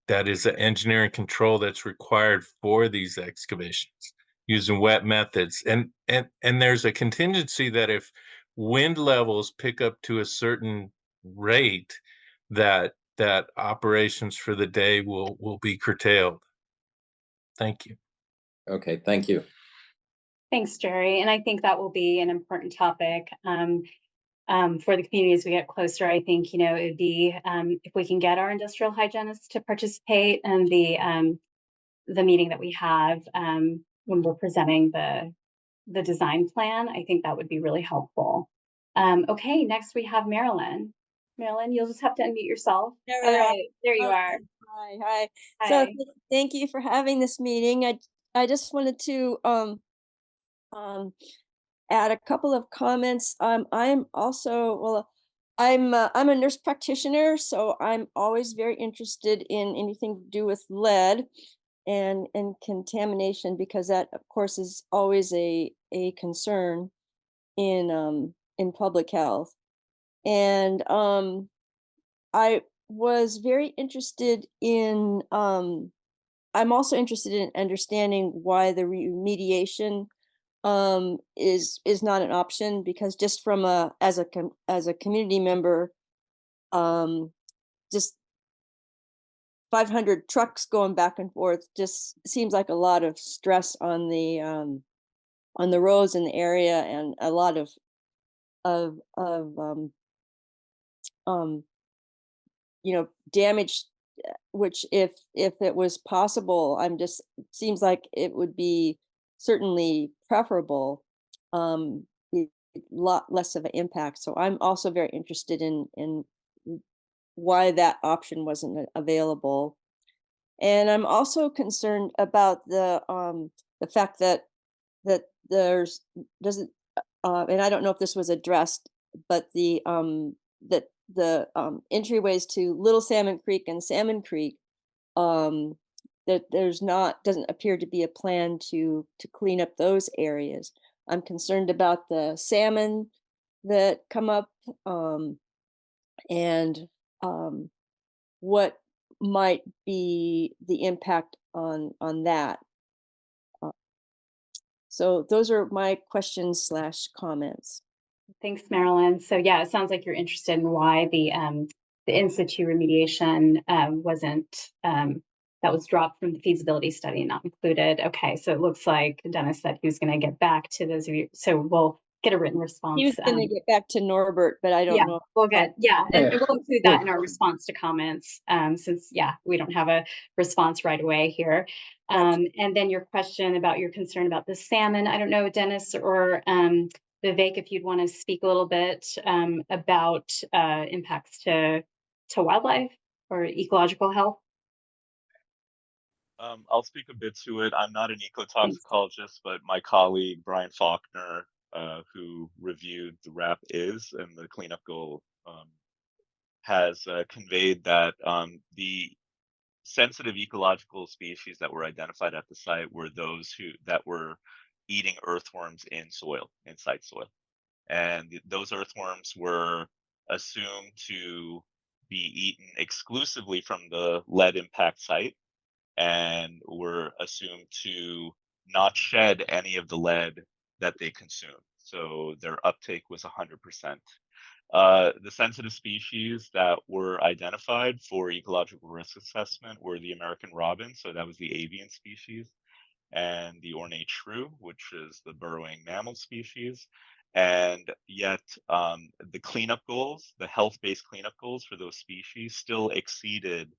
that is an engineering control that's required for these excavations using wet methods. And there's a contingency that if wind levels pick up to a certain rate, that operations for the day will be curtailed. Thank you. Okay, thank you. Thanks, Jerry. And I think that will be an important topic for the community as we get closer. I think, it would be if we can get our industrial hygienists to participate in the meeting that we have when we're presenting the design plan. I think that would be really helpful. Okay, next we have Marilyn. Marilyn, you'll just have to unmute yourself. There All we are. right, there you Okay. are. Hi. So Hi. thank you for having this meeting. I just wanted to add a couple of comments. I'm also, I'm a nurse practitioner, so I'm always very interested in anything to do with lead and contamination, because that, of course, is always a concern in public health. And I was very interested in, I'm also interested in understanding why the remediation is not an option, because just from as a community member, just 500 trucks going back and forth just seems like a lot of stress on the roads in the area, and a lot of damage, which if it was possible, seems like it would be certainly preferable, a lot less of an impact. So I'm also very interested in why that option wasn't available. And I'm also concerned about the fact that there's doesn't and I don't know if this was addressed, but that the entryways to Little Salmon Creek and Salmon Creek, um, that doesn't appear to be a plan to clean up those areas. I'm concerned about the salmon that come up, and um, what might be the impact on that. Uh, So those are my questions slash comments. Thanks, Marilyn. So yeah, it sounds like you're interested in why the in situ remediation wasn't that was dropped from the feasibility study and not included. Okay, so it looks like Dennis said he was going to get back to those of you. So we'll get a written response. He was going to get back to Norbert, but I don't know. We'll get, and we'll include that Yeah. in our response to comments, since, we don't have a response right away here. And then your question about your concern about the salmon, I don't know, Dennis or Vivek, if you'd want to speak a little bit about impacts to wildlife or ecological health. I'll speak a bit to it. I'm not an ecotoxicologist, but my colleague Brian Faulkner, who reviewed the RAP is and the cleanup goal, has conveyed that the sensitive ecological species that were identified at the site were those that were eating earthworms inside soil, and those earthworms were assumed to be eaten exclusively from the lead impact site, and were assumed to not shed any of the lead that they consumed. So their uptake was 100%. The sensitive species that were identified for ecological risk assessment were the American robin, so that was the avian species, and the ornate shrew, which is the burrowing mammal species. And yet the cleanup goals, the health-based cleanup goals for those species still exceeded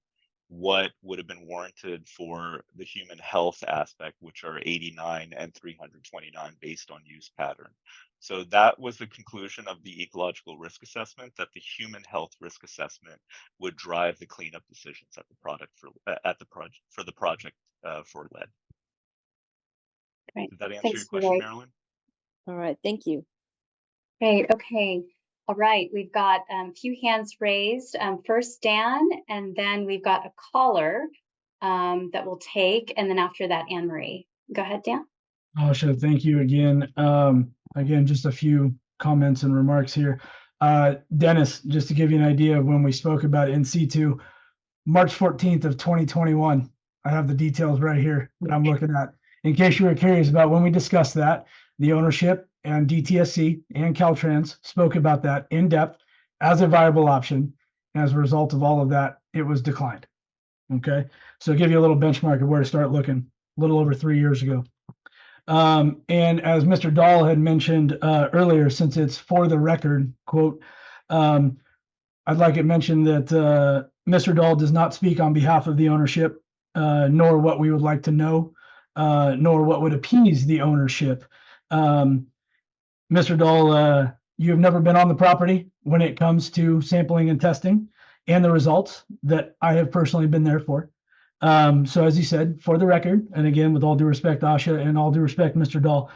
what would have been warranted for the human health aspect, which are 89 and 329 based on use pattern. So that was the conclusion of the ecological risk assessment, that the human health risk assessment would drive the cleanup decisions at the project for lead. Great. Did that answer Thanks, your question, Vivek. Marilyn? All right, thank you. Great. Okay. All right. We've got a few hands raised. First, Dan, and then we've got a caller that we'll take. And then after that, Anne Marie. Go ahead, Dan. Oh, sure. Thank you again. Again, just a few comments and remarks here. Dennis, just to give you an idea of when we spoke about in situ, March 14th of 2021. I have the details right here that I'm looking at. In case you were curious about when we discussed that, the ownership and DTSC and Caltrans spoke about that in depth as a viable option. As a result of all of that, it was declined. Okay, so give you a little benchmark of where to start looking. A little over 3 years ago. And as Mr. Dahl had mentioned earlier, since it's for the record, quote, I'd like it mentioned that Mr. Dahl does not speak on behalf of the ownership, nor what we would like to know, nor what would appease the ownership. Mr. Dahl, you have never been on the property when it comes to sampling and testing and the results that I have personally been there for. So as he said, for the record, and again, with all due respect, Asha, and all due respect, Mr. Dahl,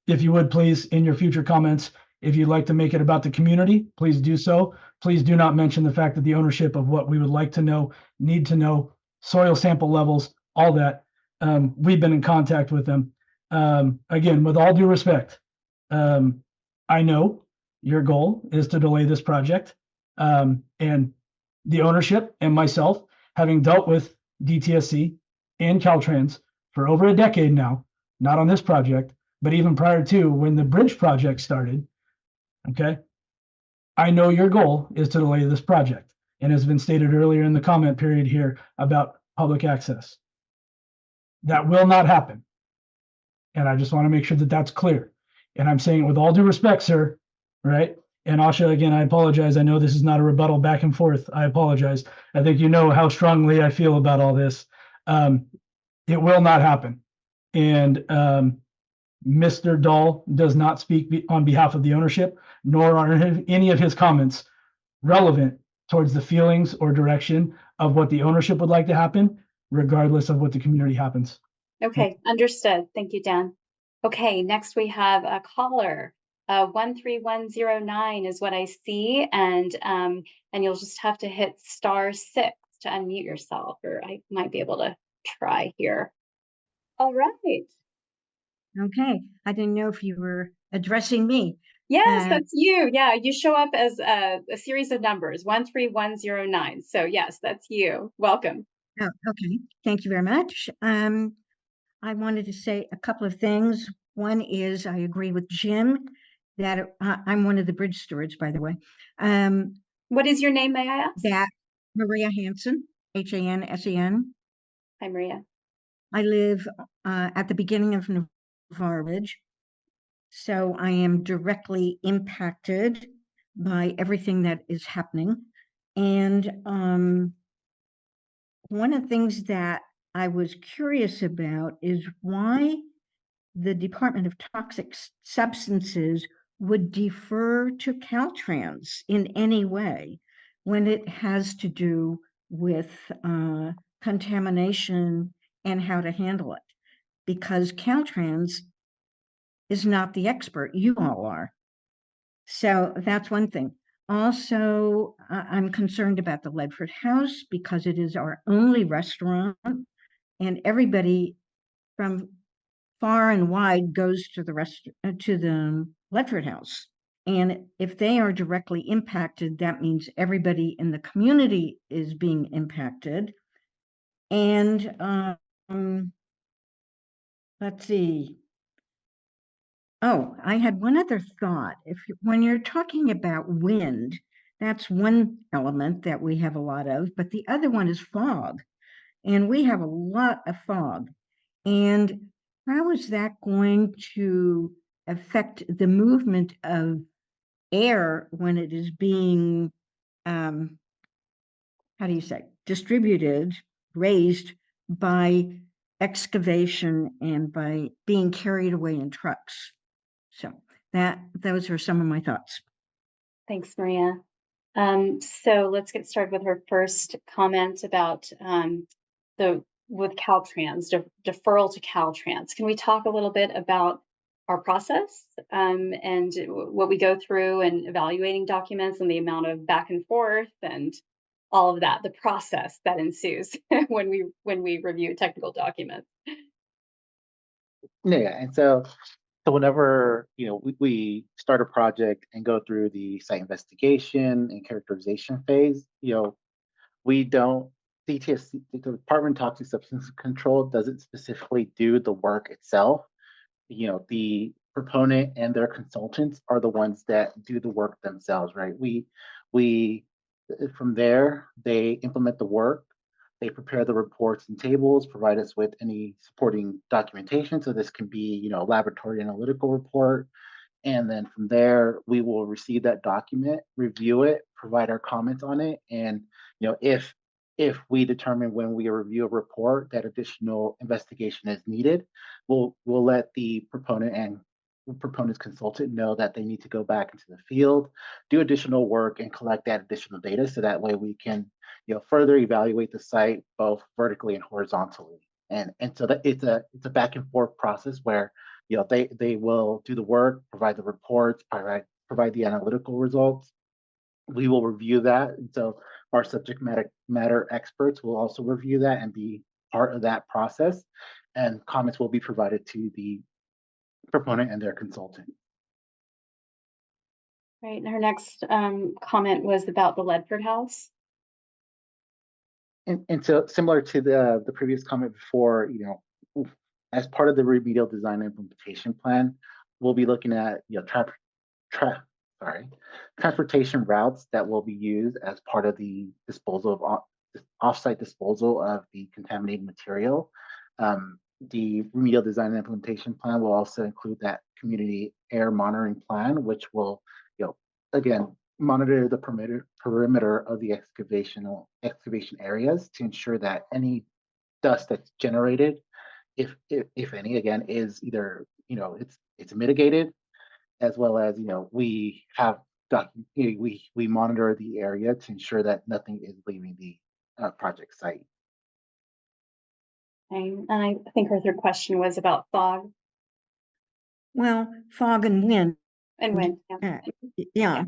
if you would please, in your future comments, if you'd like to make it about the community, please do so. Please do not mention the fact that the ownership of what we would like to know, need to know, soil sample levels, all that. We've been in contact with them. Again, with all due respect, I know your goal is to delay this project, and the ownership and myself, having dealt with DTSC and Caltrans for over a decade now, not on this project, but even prior to when the bridge project started, okay, I know your goal is to delay this project, and has been stated earlier in the comment period here about public access. That will not happen. And I just want to make sure that that's clear. And I'm saying it with all due respect, sir, right? And Asha, again, I apologize. I know this is not a rebuttal back and forth. I apologize. I think you know how strongly I feel about all this. It will not happen. And Mr. Dahl does not speak on behalf of the ownership, nor are any of his comments relevant towards the feelings or direction of what the ownership would like to happen, regardless of what the community happens. Okay, understood. Thank you, Dan. Okay, next we have a caller. 13109 is what I see, and you'll just have to hit *6 to unmute yourself, or I might be able to try here. All right. Okay, I didn't know if you were addressing me. Yes, that's you. Yeah, you show up as a series of numbers, 13109. So yes, that's you. Welcome. Oh, okay. Thank you very much. I wanted to say a couple of things. One is I agree with Jim that I'm one of the bridge stewards, by the way. What is your name, may I ask? That Maria Hansen, Hansen. Hi, Maria. I live at the beginning of Navarre Ridge, so I am directly impacted by everything that is happening. And one of the things that I was curious about is why the Department of Toxic Substances would defer to Caltrans in any way when it has to do with contamination and how to handle it, because Caltrans is not the expert, you all are. So that's one thing. Also, I'm concerned about the Ledford House because it is our only restaurant, and everybody from far and wide goes to the Ledford House. And if they are directly impacted, that means everybody in the community is being impacted. And let's see. Oh, I had one other thought. When you're talking about wind, that's one element that we have a lot of, but the other one is fog. And we have a lot of fog. And how is that going to affect the movement of air when it is being, how do you say, distributed, raised by excavation and by being carried away in trucks? So those are some of my thoughts. Thanks, Maria. So let's get started with her first comment about with Caltrans, deferral to Caltrans. Can we talk a little bit about our process and what we go through and evaluating documents and the amount of back and forth and all of that, the process that ensues when we review technical documents? Yeah, and so whenever we start a project and go through the site investigation and characterization phase, we don't DTSC, the Department of Toxic Substance Control doesn't specifically do the work itself. The proponent and their consultants are the ones that do the work themselves, right? We from there, they implement the work, they prepare the reports and tables, provide us with any supporting documentation. So this can be, laboratory analytical report. And then from there, we will receive that document, review it, provide our comments on it. And, if we determine when we review a report that additional investigation is needed, we'll let the proponent and proponent's consultant know that they need to go back into the field, do additional work, and collect that additional data. So that way we can, further evaluate the site both vertically and horizontally. And so that it's a back and forth process where they will do the work, provide the reports, provide the analytical results. We will review that. And so our subject matter experts will also review that and be part of that process. And comments will be provided to the proponent and their consultant. Right. And her next comment was about the Ledford House. And so similar to the previous comment before, as part of the remedial design implementation plan, we'll be looking at transportation routes that will be used as part of the disposal of off-site disposal of the contaminated material. The remedial design and implementation plan will also include that community air monitoring plan, which will, again, monitor the perimeter of the excavation areas to ensure that any dust that's generated, if any, again, is either it's mitigated, as well as we have we monitor the area to ensure that nothing is leaving the project site. And I think our third question was about fog. Well, fog and wind. And wind, yeah.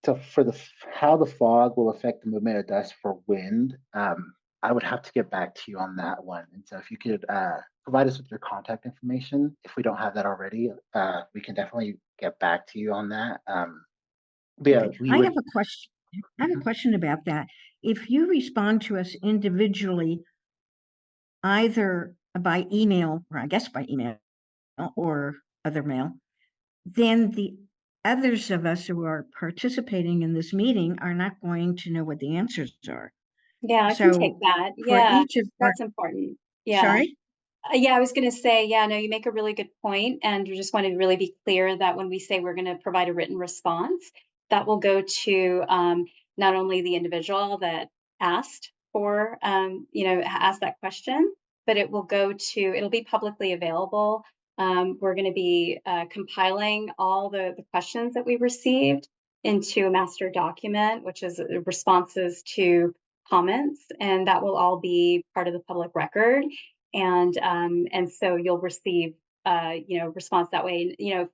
So for how the fog will affect the movement of dust for wind, I would have to get back to you on that one. And so if you could provide us with your contact information, if we don't have that already, we can definitely get back to you on that. But yeah, I have a question. I have a question about that. If you respond to us individually, either by email, or I guess by email or other mail, then the others of us who are participating in this meeting are not going to know what the answers are. Yeah, I can take that. Yeah, that's important. Yeah. Sorry? Yeah, I was going to say, yeah, no, you make a really good point, and you just want to really be clear that when we say we're going to provide a written response, that will go to not only the individual that asked for, asked that question, but it will go to, it'll be publicly available. We're going to be compiling all the questions that we received into a master document, which is responses to comments, and that will all be part of the public record. And so you'll receive response that way. If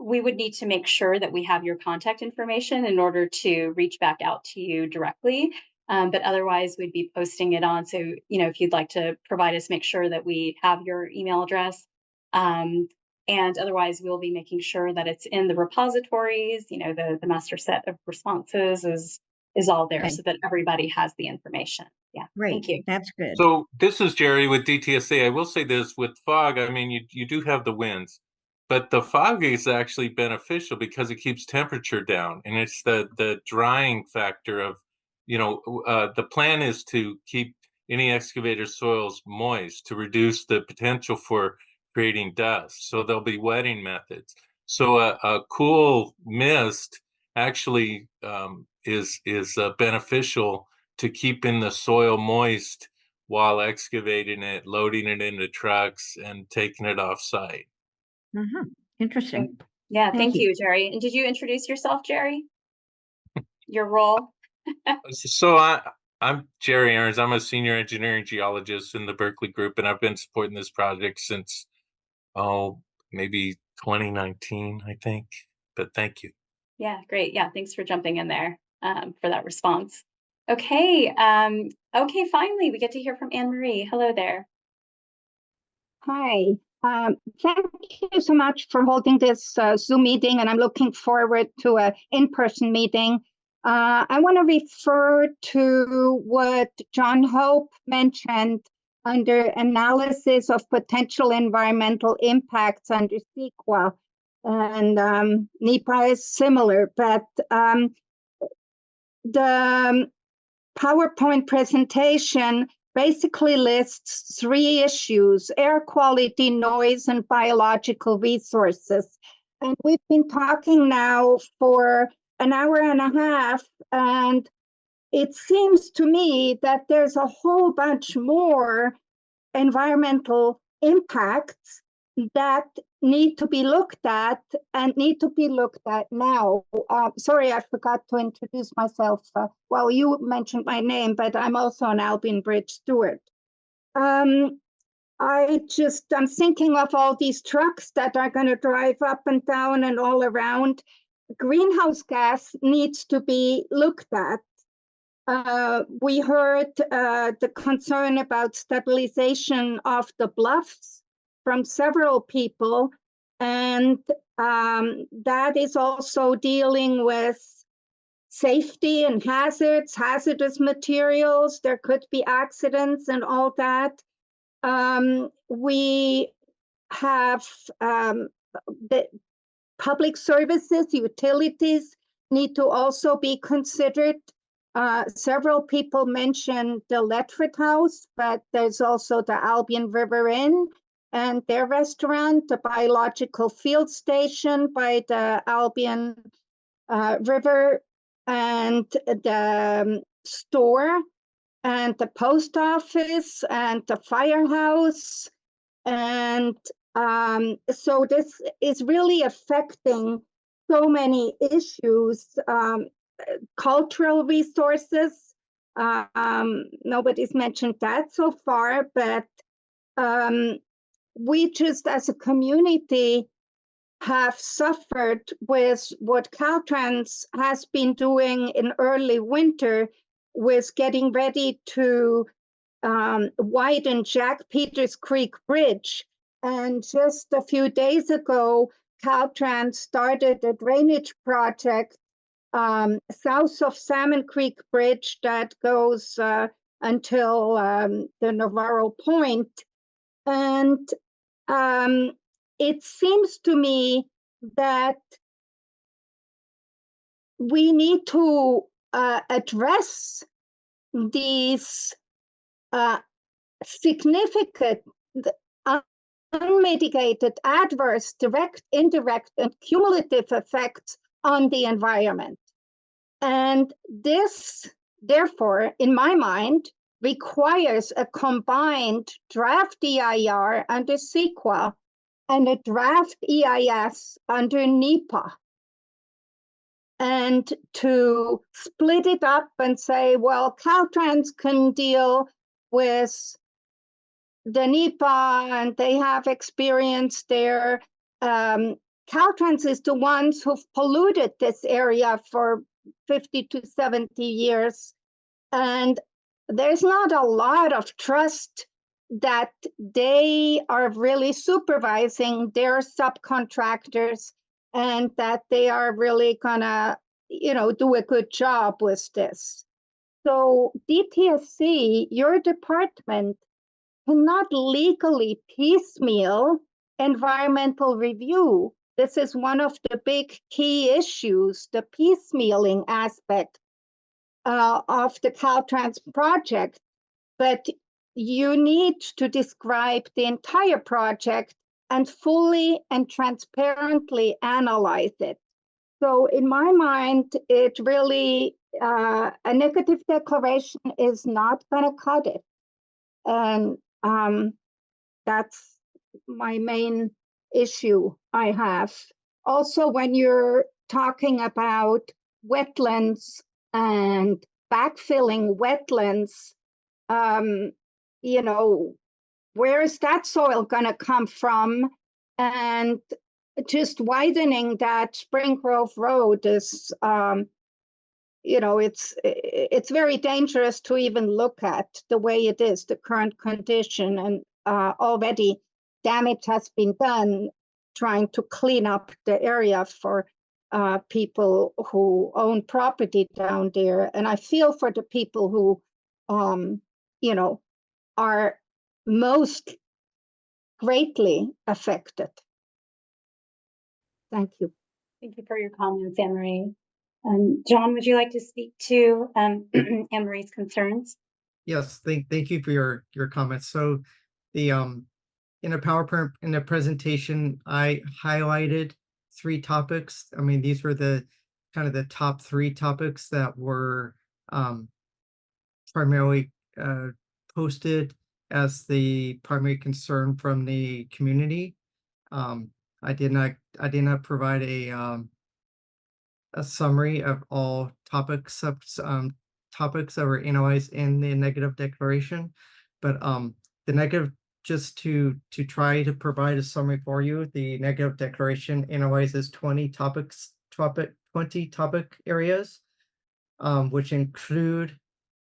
we would need to make sure that we have your contact information in order to reach back out to you directly. But otherwise we'd be posting it on. So, if you'd like to provide us, make sure that we have your email address. And otherwise we'll be making sure that it's in the repositories, the master set of responses is all there so that everybody has the information. Yeah. Great. Thank you. That's good. So this is Jerry with DTSA. I will say this with fog, I mean, you do have the winds, but the fog is actually beneficial because it keeps temperature down, and it's the drying factor of, the plan is to keep any excavator soils moist to reduce the potential for creating dust. So there'll be wetting methods. So a cool mist actually is beneficial to keeping the soil moist while excavating it, loading it into trucks, and taking it off site. Interesting. Yeah, thank you, Jerry. And did you introduce yourself, Jerry? Your role? So I'm Jerry Aarons. I'm a senior engineering geologist in the Berkeley group, and I've been supporting this project since, maybe 2019, I think. But thank you. Yeah, great. Yeah, thanks for jumping in there for that response. Okay, finally, we get to hear from Anne Marie. Hello there. Hi. Thank you so much for holding this Zoom meeting, and I'm looking forward to an in-person meeting. I want to refer to what John Hope mentioned under analysis of potential environmental impacts under CEQA, and NEPA is similar, but the PowerPoint presentation basically lists 3 issues: air quality, noise, and biological resources. And we've been talking now for an hour and a half, and it seems to me that there's a whole bunch more environmental impacts that need to be looked at and need to be looked at now. Sorry, I forgot to introduce myself. Well, you mentioned my name, but I'm also an Albion Bridge steward. I'm thinking of all these trucks that are going to drive up and down and all around. Greenhouse gas needs to be looked at. We heard the concern about stabilization of the bluffs from several people, and that is also dealing with safety and hazardous materials. There could be accidents and all that. we have the public services, utilities need to also be considered. Several people mentioned the Letford House, but there's also the Albion River Inn and their restaurant, the biological field station by the Albion River, and the store, and the post office, and the firehouse. And so this is really affecting so many issues, cultural resources. Nobody's mentioned that so far, but we just as a community have suffered with what Caltrans has been doing in early winter with getting ready to widen Jack Peters Creek Bridge. And just a few days ago, Caltrans started a drainage project south of Salmon Creek Bridge that goes until the Navarro Point. And it seems to me that we need to address these significant, unmitigated, adverse, direct, indirect, and cumulative effects on the environment. And this, therefore, in my mind, requires a combined draft EIR under CEQA and a draft EIS under NEPA. And to split it up and say, well, Caltrans can deal with the NEPA and they have experience there. Caltrans is the ones who've polluted this area for 50 to 70 years. And there's not a lot of trust that they are really supervising their subcontractors and that they are really gonna, do a good job with this. So DTSC, your department, cannot legally piecemeal environmental review. This is one of the big key issues, the piecemealing aspect of the Caltrans project. But you need to describe the entire project and fully and transparently analyze it. So in my mind, it really, a negative declaration is not going to cut it. And that's my main issue I have. Also, when you're talking about wetlands and backfilling wetlands, where is that soil going to come from? And just widening that Spring Grove Road is, it's very dangerous to even look at the way it is, the current condition. And already damage has been done trying to clean up the area for people who own property down there. And I feel for the people who, are most greatly affected. Thank you. Thank you for your comments, Anne-Marie. John, would you like to speak to Anne-Marie's concerns? Yes, thank you for your comments. So the in a PowerPoint in the presentation, I highlighted 3 topics. I mean, these were the kind of the top 3 topics that were primarily posted as the primary concern from the community. I did not provide a summary of all topics topics that were analyzed in the negative declaration, but the negative, just to try to provide a summary for you, the negative declaration analyzes 20 topic areas, which include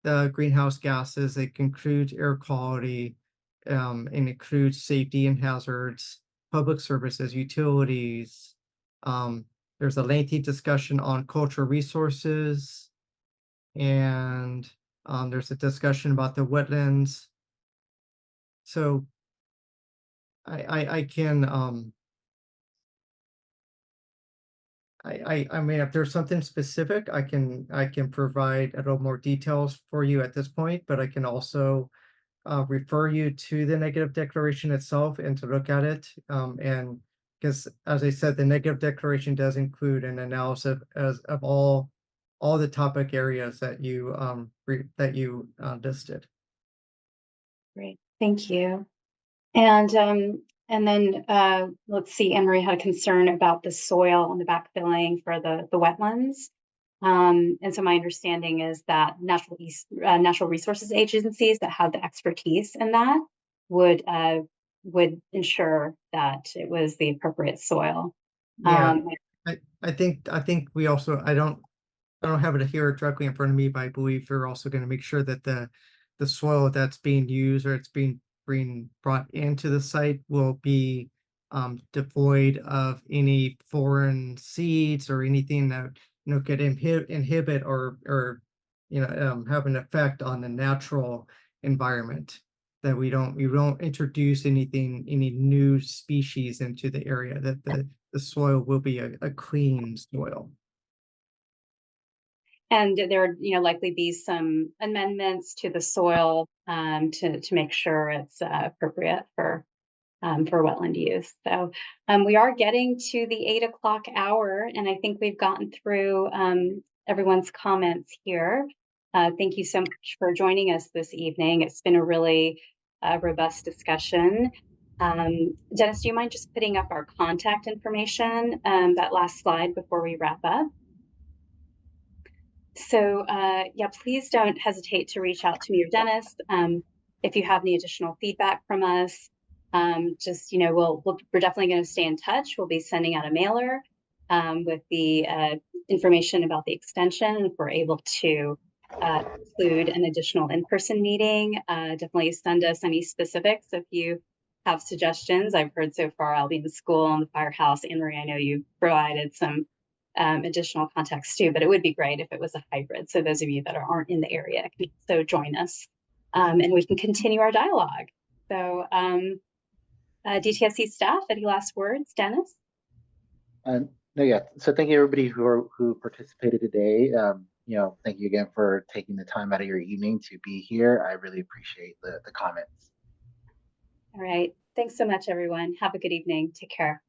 the greenhouse gases. It includes air quality, and includes safety and hazards, public services, utilities. There's a lengthy discussion on cultural resources, and there's a discussion about the wetlands, So I can I mean, if there's something specific, I can provide a little more details for you at this point, but I can also refer you to the negative declaration itself and to look at it. And because, as I said, the negative declaration does include an analysis of all the topic areas that you listed. Great, thank you. And then let's see, Anne Marie had a concern about the soil and the backfilling for the wetlands. And so my understanding is that natural resources agencies that have the expertise in that would ensure that it was the appropriate soil. Yeah, I think we also, I don't have it here directly in front of me, but I believe we're also going to make sure that the soil that's being used or it's being brought into the site will be devoid of any foreign seeds or anything that could inhibit or have an effect on the natural environment. That we don't introduce any new species into the area. That the soil will be a clean soil. And there, likely be some amendments to the soil to make sure it's appropriate for wetland use. So we are getting to the 8 o'clock hour, and I think we've gotten through everyone's comments here. Thank you so much for joining us this evening. It's been a really robust discussion. Dennis, do you mind just putting up our contact information, that last slide before we wrap up? So yeah, please don't hesitate to reach out to me or Dennis if you have any additional feedback from us. Just, we're definitely going to stay in touch. We'll be sending out a mailer with the information about the extension. If we're able to include an additional in-person meeting, definitely send us any specifics if you have suggestions. I've heard so far I'll be in the school and the firehouse. Anne Marie, I know you provided some additional context too, but it would be great if it was a hybrid. So those of you that aren't in the area can also join us and we can continue our dialogue. So DTSC staff, any last words, Dennis? No, yeah. So thank you everybody who participated today. Thank you again for taking the time out of your evening to be here. I really appreciate the comments. All right. Thanks so much, everyone. Have a good evening. Take care.